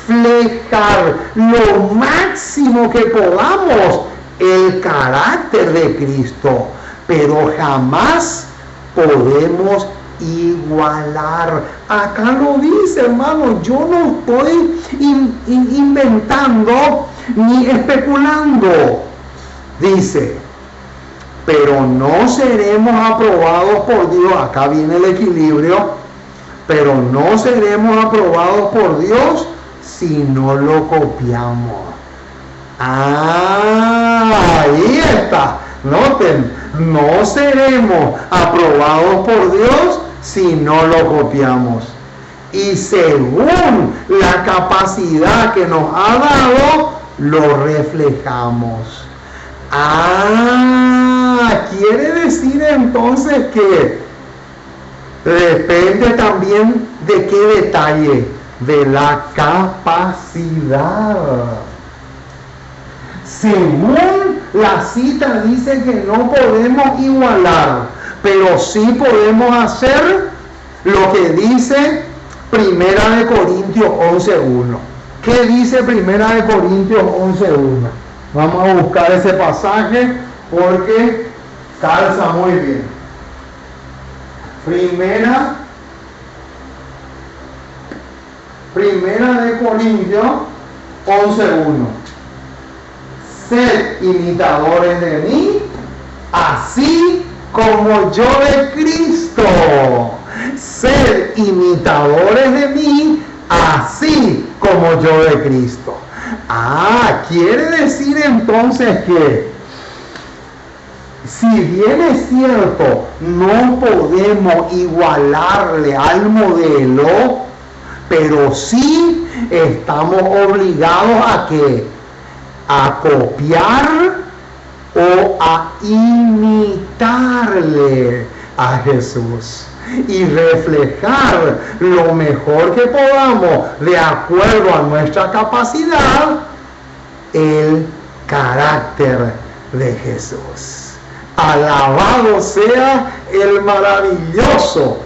reflejar lo máximo que podamos el carácter de Cristo, pero jamás podemos igualar. Acá lo dice, hermano, yo no estoy inventando ni especulando. Dice, pero no seremos aprobados por Dios. Acá viene el equilibrio. Pero no seremos aprobados por Dios si no lo copiamos. Ahí está. Noten, No seremos aprobados por Dios si no lo copiamos. Y según la capacidad que nos ha dado, lo reflejamos. Quiere decir entonces que depende también de qué detalle, de la capacidad. Según la cita dice que no podemos igualar, pero sí podemos hacer lo que dice Primera de Corintios 11:1. ¿Qué dice Primera de Corintios 11:1? Vamos a buscar ese pasaje porque calza muy bien. Primera de Corintios 11:1. Sed imitadores de mí, así como yo de Cristo. Sed imitadores de mí, así como yo de Cristo. Quiere decir entonces que si bien es cierto, no podemos igualarle al modelo, pero sí estamos obligados a copiar o a imitarle a Jesús y reflejar lo mejor que podamos, de acuerdo a nuestra capacidad, el carácter de Jesús. Alabado sea el maravilloso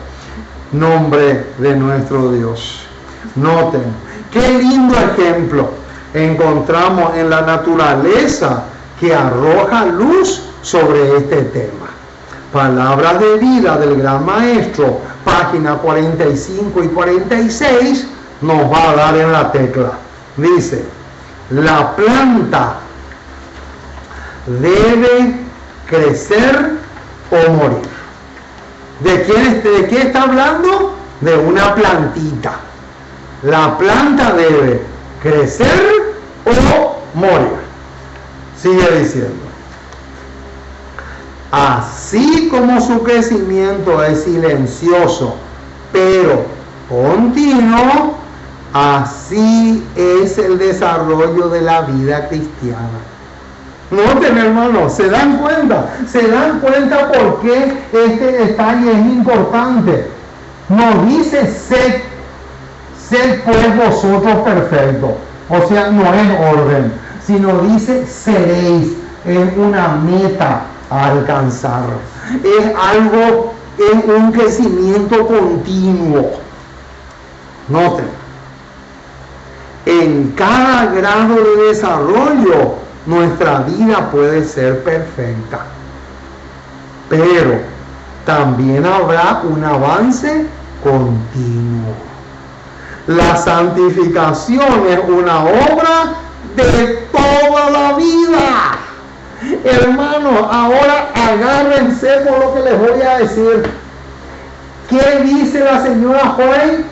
nombre de nuestro Dios. Noten, qué lindo ejemplo encontramos en la naturaleza que arroja luz sobre este tema. Palabras de vida del Gran Maestro, página 45 y 46, nos va a dar en la tecla. Dice, la planta debe crecer o morir. ¿De qué está hablando? De una plantita. La planta debe crecer o morir. Sigue diciendo. Así como su crecimiento es silencioso, pero continuo, así es el desarrollo de la vida cristiana. Noten, hermanos, ¿se dan cuenta? ¿Se dan cuenta por qué este detalle es importante? Nos dice, sed pues vosotros perfectos. O sea, no es orden, sino dice, seréis. Es una meta a alcanzar. Es algo, es un crecimiento continuo. Noten, en cada grado de desarrollo, nuestra vida puede ser perfecta, pero también habrá un avance continuo. La santificación es una obra de toda la vida. Hermanos, ahora agárrense por lo que les voy a decir. ¿Qué dice la señora Joy?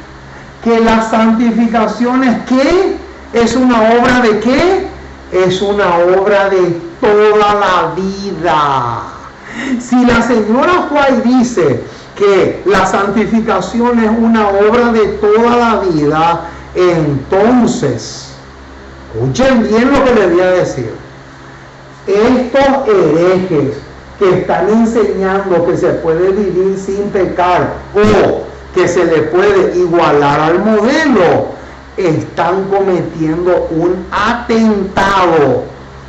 Que la santificación es ¿qué? ¿Es una obra de qué? Es una obra de toda la vida. Si la señora White dice que la santificación es una obra de toda la vida, entonces, escuchen bien lo que les voy a decir. Estos herejes que están enseñando que se puede vivir sin pecar o que se le puede igualar al modelo, están cometiendo un atentado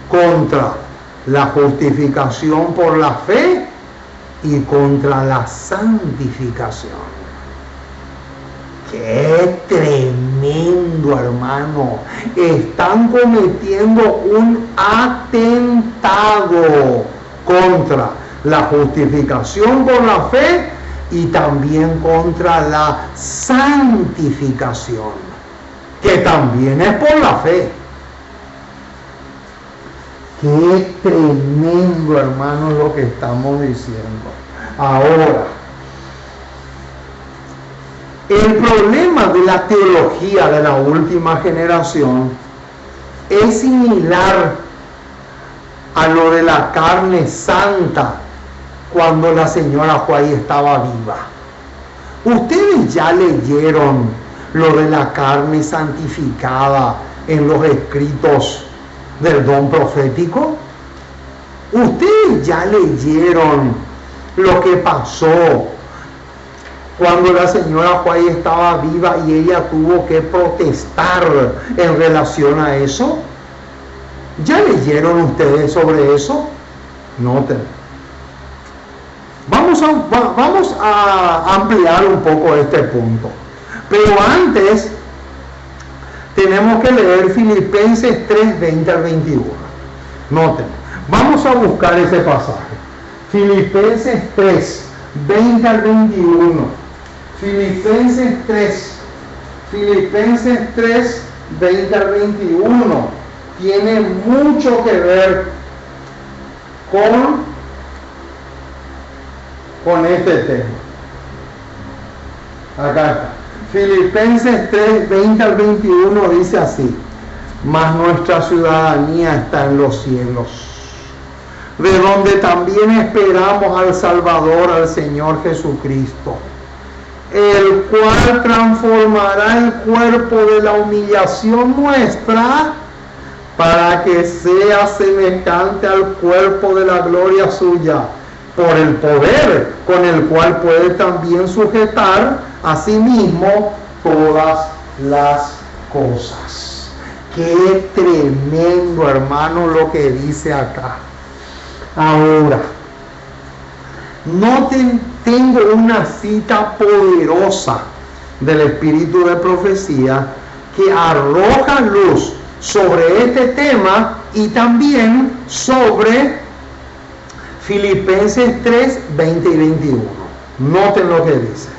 contra la justificación por la fe y contra la santificación. ¡Qué tremendo, hermano! Están cometiendo un atentado contra la justificación por la fe y también contra la santificación, que también es por la fe. Qué tremendo, hermanos, lo que estamos diciendo. Ahora, el problema de la teología de la última generación es similar a lo de la carne santa cuando la señora Juárez estaba viva. Ustedes ya leyeron lo de la carne santificada en los escritos del don profético. Ustedes ya leyeron lo que pasó cuando la señora Juárez estaba viva y ella tuvo que protestar en relación a eso. ¿Ya leyeron ustedes sobre eso? Noten. Vamos a ampliar un poco este punto. Pero antes tenemos que leer Filipenses 3, 20 al 21. Noten, vamos a buscar ese pasaje. Filipenses 3, 20 al 21. Filipenses 3, 20 al 21. Tiene mucho que ver con este tema. Acá está. Filipenses 3, 20 al 21 dice así: mas nuestra ciudadanía está en los cielos, de donde también esperamos al Salvador, al Señor Jesucristo, el cual transformará el cuerpo de la humillación nuestra para que sea semejante al cuerpo de la gloria suya, por el poder con el cual puede también sujetar a sí mismo todas las cosas. Qué tremendo, hermano, lo que dice acá. Ahora, noten, tengo una cita poderosa del Espíritu de Profecía que arroja luz sobre este tema y también sobre Filipenses 3, 20 y 21. Noten lo que dice.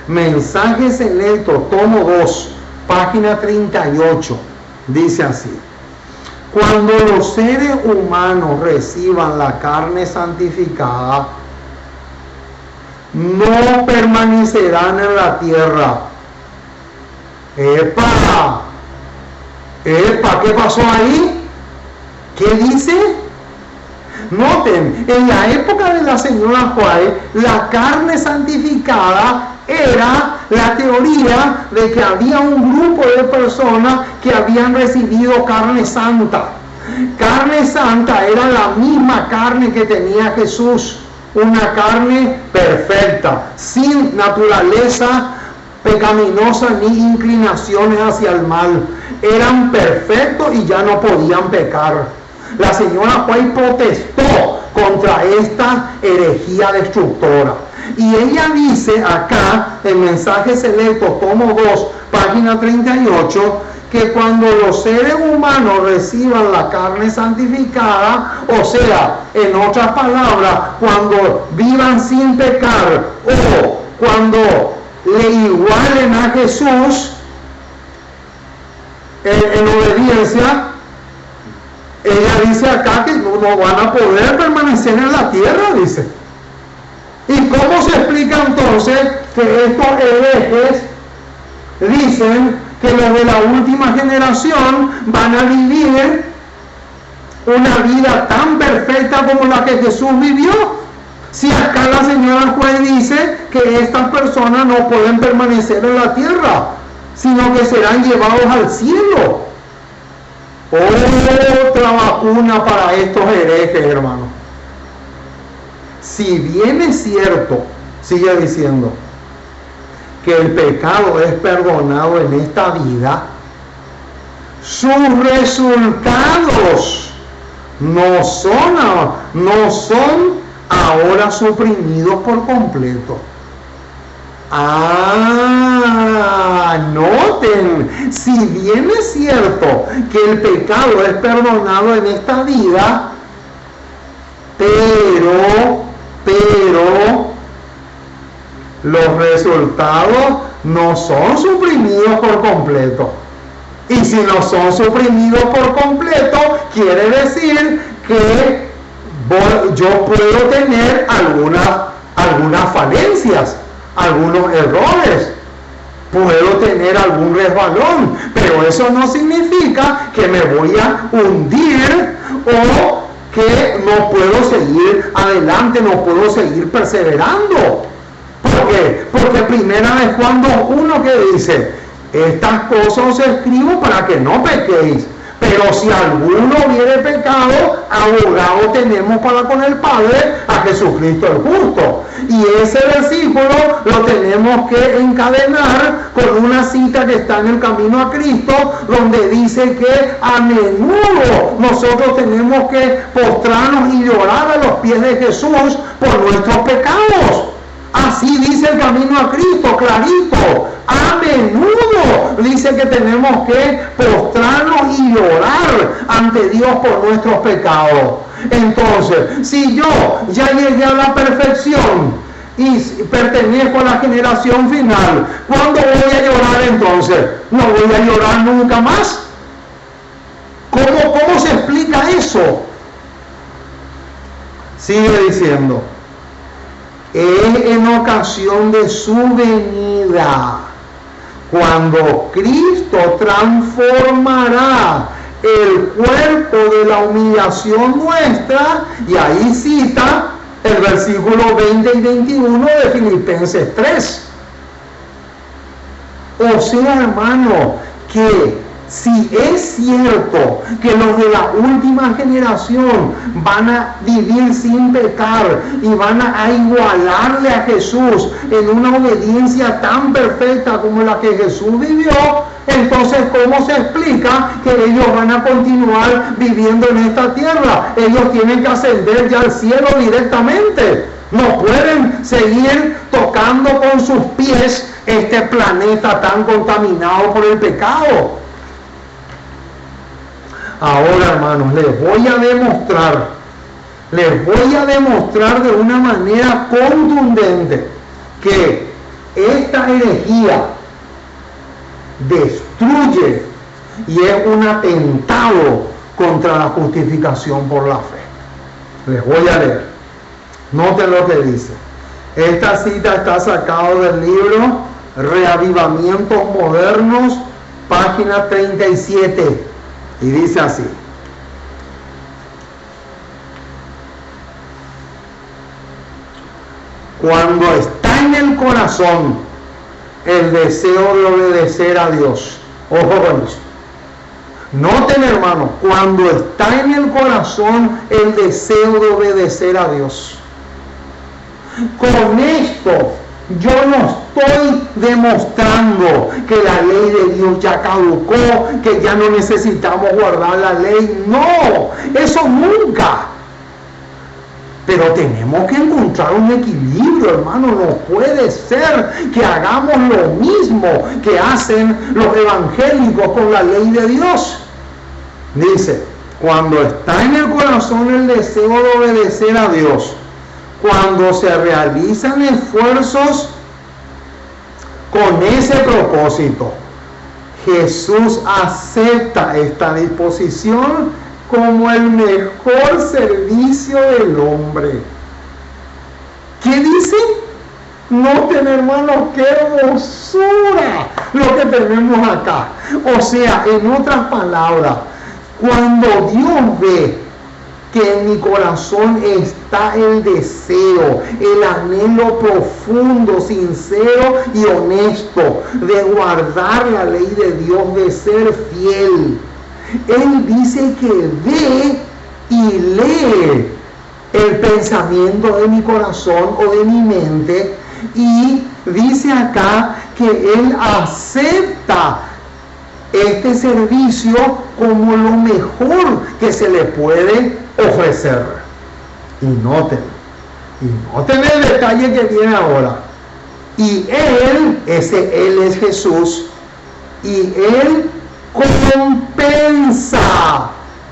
Mensaje Selecto, tomo 2, página 38. Dice así: cuando los seres humanos reciban la carne santificada, no permanecerán en la tierra. ¡Epa! ¿Qué pasó ahí? ¿Qué dice? Noten, en la época de la señora Juárez, la carne santificada era la teoría de que había un grupo de personas que habían recibido carne santa. Carne santa era la misma carne que tenía Jesús, una carne perfecta, sin naturaleza pecaminosa ni inclinaciones hacia el mal. Eran perfectos y ya no podían pecar. La señora Juárez protestó contra esta herejía destructora. Y ella dice acá, en Mensaje Selecto, tomo 2, página 38, que cuando los seres humanos reciban la carne santificada, o sea, en otras palabras, cuando vivan sin pecar, o cuando le igualen a Jesús en obediencia, ella dice acá que no van a poder permanecer en la tierra, dice. ¿Y cómo se explica entonces que estos herejes dicen que los de la última generación van a vivir una vida tan perfecta como la que Jesús vivió? Si acá la señora Juárez dice que estas personas no pueden permanecer en la tierra, sino que serán llevados al cielo. Otra vacuna para estos herejes, hermano. Si bien es cierto, sigue diciendo, que el pecado es perdonado en esta vida, sus resultados no son ahora suprimidos por completo. Noten, si bien es cierto que el pecado es perdonado en esta vida, pero los resultados no son suprimidos por completo. Y si no son suprimidos por completo, quiere decir que yo puedo tener algunas falencias, algunos errores, puedo tener algún resbalón, pero eso no significa que me voy a hundir o que no puedo seguir adelante, no puedo seguir perseverando. ¿Por qué? Porque primera de Juan 2:1 que dice, estas cosas os escribo para que no pequéis. Pero si alguno hubiere pecado, abogado tenemos para con el Padre, a Jesucristo el justo. Y ese versículo lo tenemos que encadenar con una cita que está en el Camino a Cristo, donde dice que a menudo nosotros tenemos que postrarnos y llorar a los pies de Jesús por nuestros pecados. Así dice el Camino a Cristo, clarito. A menudo dice que tenemos que postrarnos y llorar ante Dios por nuestros pecados. Entonces, si yo ya llegué a la perfección y pertenezco a la generación final, ¿cuándo voy a llorar entonces? No voy a llorar nunca más. ¿Cómo se explica eso? Sigue diciendo, es en ocasión de su venida cuando Cristo transformará el cuerpo de la humillación nuestra, y ahí cita el versículo 20 y 21 de Filipenses 3. O sea, hermano, que si es cierto que los de la última generación van a vivir sin pecar y van a igualarle a Jesús en una obediencia tan perfecta como la que Jesús vivió, entonces ¿cómo se explica que ellos van a continuar viviendo en esta tierra? Ellos tienen que ascender ya al cielo directamente. No pueden seguir tocando con sus pies este planeta tan contaminado por el pecado. Ahora, hermanos, les voy a demostrar de una manera contundente que esta herejía destruye y es un atentado contra la justificación por la fe. Les voy a leer. Noten lo que dice. Esta cita está sacada del libro Reavivamientos Modernos, página 37. Y dice así: cuando está en el corazón el deseo de obedecer a Dios, ojo con eso. Noten, hermano, cuando está en el corazón el deseo de obedecer a Dios. Con esto yo no estoy demostrando que la ley de Dios ya caducó, que ya no necesitamos guardar la ley. No, eso nunca. Pero tenemos que encontrar un equilibrio, hermano. No puede ser que hagamos lo mismo que hacen los evangélicos con la ley de Dios. Dice, cuando está en el corazón el deseo de obedecer a Dios, cuando se realizan esfuerzos con ese propósito, Jesús acepta esta disposición como el mejor servicio del hombre. ¿Qué dice? Noten, hermanos, qué hermosura lo que tenemos acá. O sea, en otras palabras, cuando Dios ve que en mi corazón está el deseo, el anhelo profundo, sincero y honesto de guardar la ley de Dios, de ser fiel, Él dice que ve y lee el pensamiento de mi corazón o de mi mente, y dice acá que Él acepta este servicio como lo mejor que se le puede ofrecer. Y noten el detalle que viene ahora. Y Él es Jesús, y Él compensa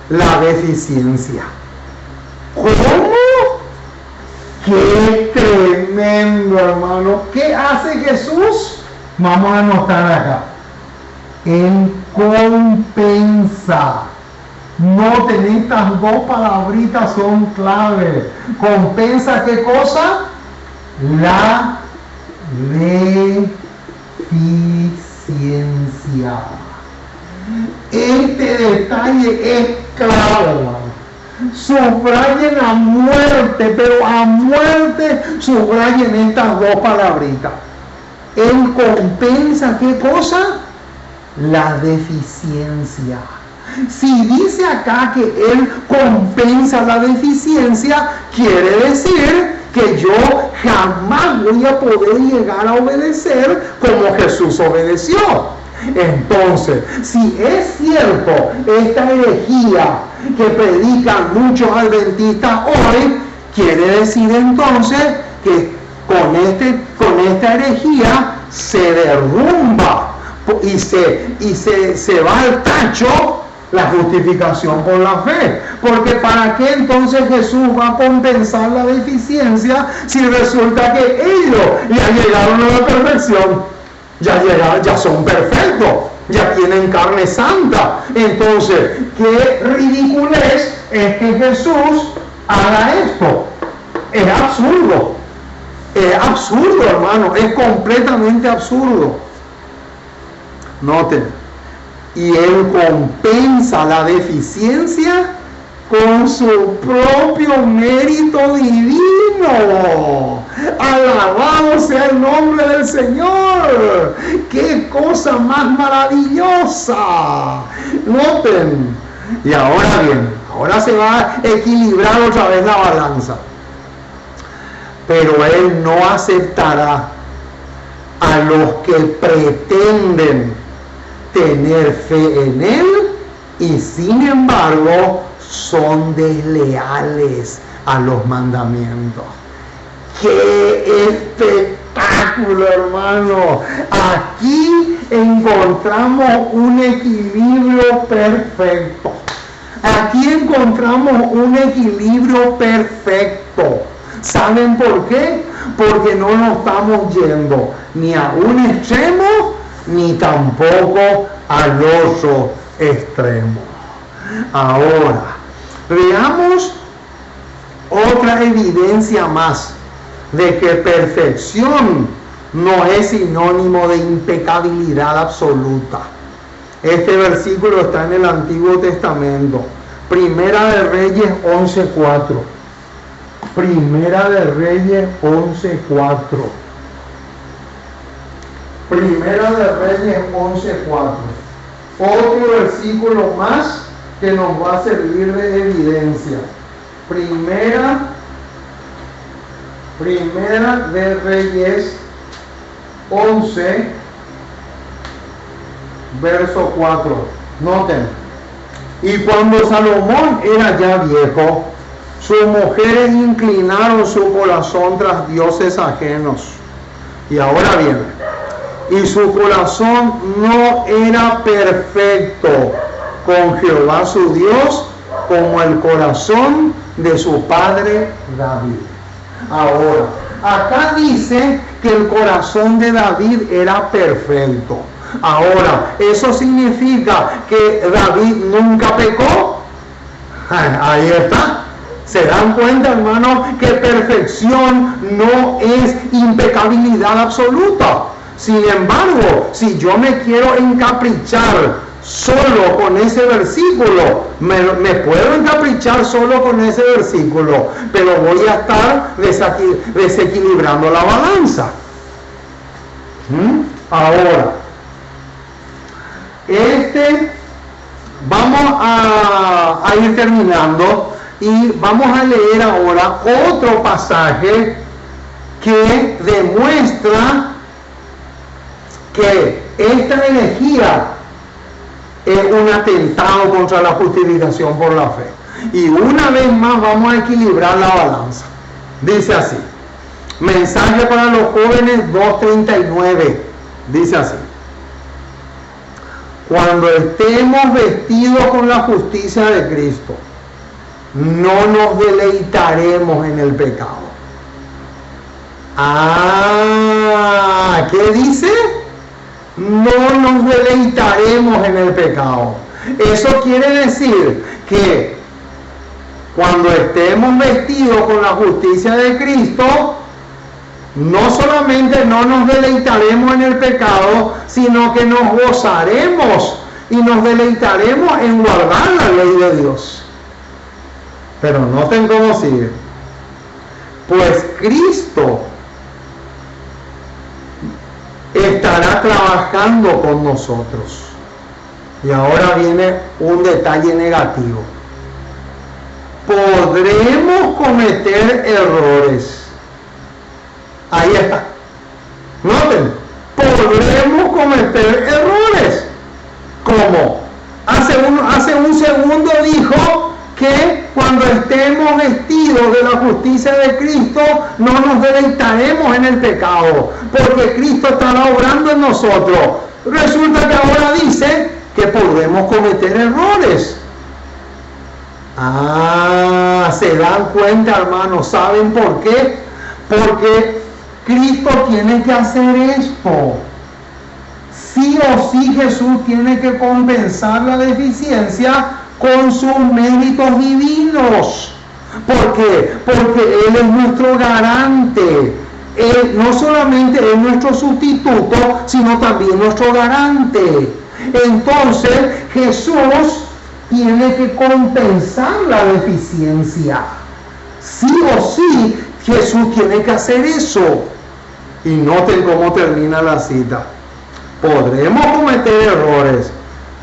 la deficiencia. ¿Cómo? ¡Qué tremendo, hermano! ¿Qué hace Jesús? Vamos a anotar acá. Él compensa. Noten, estas dos palabritas son clave. ¿Compensa qué cosa? La deficiencia. Este detalle es clave, hermano. Subrayen a muerte, pero a muerte subrayen estas dos palabritas. Él compensa, ¿qué cosa? La deficiencia. Si dice acá que Él compensa la deficiencia, quiere decir que yo jamás voy a poder llegar a obedecer como Jesús obedeció. Entonces, si es cierto esta herejía que predican muchos adventistas hoy, quiere decir entonces que con esta herejía se derrumba y se va al tacho la justificación por la fe. Porque ¿para qué entonces Jesús va a compensar la deficiencia si resulta que ellos ya llegaron a la perfección? Ya son perfectos, ya tienen carne santa. Entonces, qué ridiculez es que Jesús haga esto. Es absurdo. Es absurdo, hermano. Es completamente absurdo. Noten. Y Él compensa la deficiencia con su propio mérito divino. Alabado sea el nombre del Señor. ¡Qué cosa más maravillosa! Noten. Y ahora bien, ahora se va a equilibrar otra vez la balanza. Pero Él no aceptará a los que pretenden tener fe en Él y sin embargo son desleales a los mandamientos. ¡Qué espectáculo, hermano! Aquí encontramos un equilibrio perfecto. Aquí encontramos un equilibrio perfecto. ¿Saben por qué? Porque no nos estamos yendo ni a un extremo ni tampoco al otro extremo. Ahora, veamos otra evidencia más de que perfección no es sinónimo de impecabilidad absoluta. Este versículo está en el Antiguo Testamento. Primera de Reyes 11:4. Primera de Reyes 11:4. Primera de Reyes 11:4. Otro versículo más que nos va a servir de evidencia. Primera de Reyes 11, verso 4. Noten. Y cuando Salomón era ya viejo, sus mujeres inclinaron su corazón tras dioses ajenos. Y ahora bien, y su corazón no era perfecto con Jehová su Dios como el corazón de su padre David. Ahora, acá dice que el corazón de David era perfecto. Ahora, ¿eso significa que David nunca pecó? Ahí está. ¿Se dan cuenta, hermano, que perfección no es impecabilidad absoluta? Sin embargo, si yo me quiero encaprichar solo con ese versículo, me puedo encaprichar solo con ese versículo, pero voy a estar desequilibrando la balanza. Ahora, vamos a ir terminando y vamos a leer ahora otro pasaje que demuestra que esta herejía es un atentado contra la justificación por la fe. Y una vez más vamos a equilibrar la balanza. Dice así, mensaje para los jóvenes 2:39, dice así: cuando estemos vestidos con la justicia de Cristo, no nos deleitaremos en el pecado. ¿Qué dice? No nos deleitaremos en el pecado. Eso quiere decir que cuando estemos vestidos con la justicia de Cristo, no solamente no nos deleitaremos en el pecado, sino que nos gozaremos y nos deleitaremos en guardar la ley de Dios. Pero noten cómo sigue. Pues Cristo estará trabajando con nosotros. Y ahora viene un detalle negativo. Podremos cometer errores. Ahí está. Noten, podremos cometer errores. ¿Cómo? Hace un segundo dijo que cuando estemos vestidos de la justicia de Cristo, no nos deleitaremos en el pecado, porque Cristo estará obrando en nosotros. Resulta que ahora dice que podemos cometer errores. Se dan cuenta, hermanos. ¿Saben por qué? Porque Cristo tiene que hacer esto. Sí o sí Jesús tiene que compensar la deficiencia con sus méritos divinos. ¿Por qué? Porque Él es nuestro garante. Él no solamente es nuestro sustituto, sino también nuestro garante. Entonces Jesús tiene que compensar la deficiencia. Sí o sí Jesús tiene que hacer eso. Y noten cómo termina la cita. Podremos cometer errores,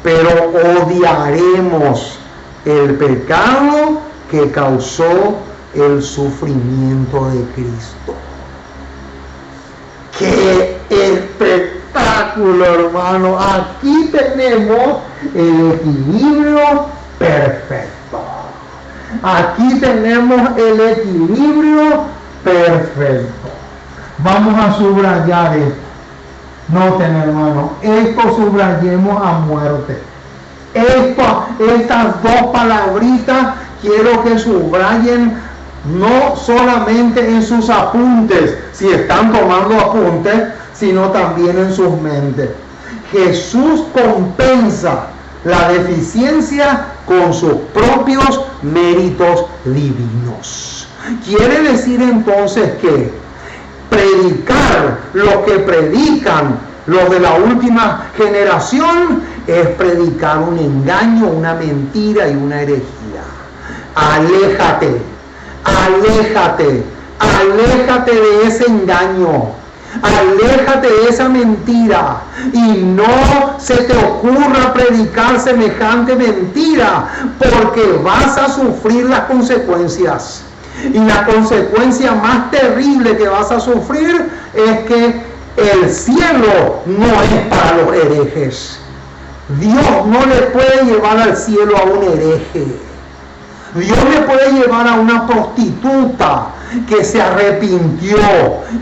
pero odiaremos el pecado que causó el sufrimiento de Cristo. ¡Qué espectáculo, hermano! Aquí tenemos el equilibrio perfecto. Aquí tenemos el equilibrio perfecto. Vamos a subrayar esto. Noten, hermano, esto subrayemos a muerte. Estas dos palabritas quiero que subrayen, no solamente en sus apuntes, si están tomando apuntes, sino también en sus mentes. Jesús compensa la deficiencia con sus propios méritos divinos. Quiere decir entonces que predicar lo que predican los de la última generación es predicar un engaño, una mentira y una herejía. Aléjate de ese engaño, aléjate de esa mentira y no se te ocurra predicar semejante mentira, porque vas a sufrir las consecuencias. Y la consecuencia más terrible que vas a sufrir es que el cielo no es para los herejes. Dios no le puede llevar al cielo a un hereje. Dios le puede llevar a una prostituta que se arrepintió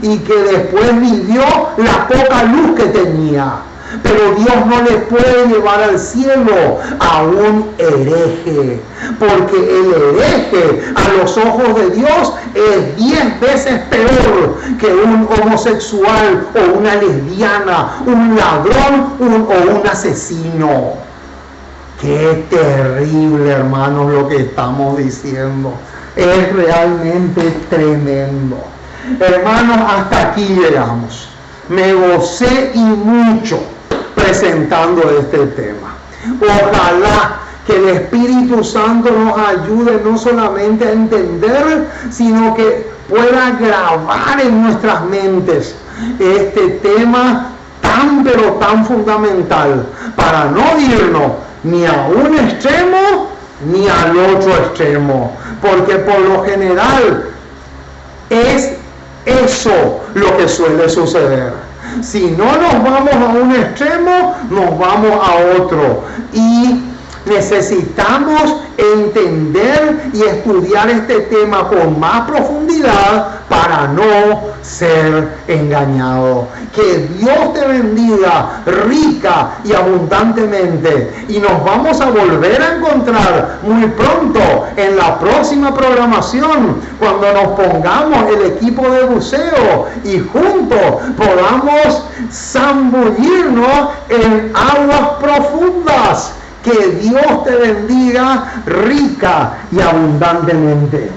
y que después vivió la poca luz que tenía. Pero Dios no le puede llevar al cielo a un hereje, porque el hereje a los ojos de Dios es 10 veces peor que un homosexual o una lesbiana, un ladrón o un asesino. Qué terrible, hermanos, lo que estamos diciendo. Es realmente tremendo. Hermanos, hasta aquí llegamos. Me gocé y mucho presentando este tema. Ojalá que el Espíritu Santo nos ayude no solamente a entender, sino que pueda grabar en nuestras mentes este tema tan pero tan fundamental, para no irnos ni a un extremo ni al otro extremo, porque por lo general es eso lo que suele suceder. Si no nos vamos a un extremo, nos vamos a otro. Y necesitamos entender y estudiar este tema con más profundidad para no ser engañado. Que Dios te bendiga rica y abundantemente. Y nos vamos a volver a encontrar muy pronto en la próxima programación, cuando nos pongamos el equipo de buceo y juntos podamos zambullirnos en aguas profundas. Que Dios te bendiga rica y abundantemente.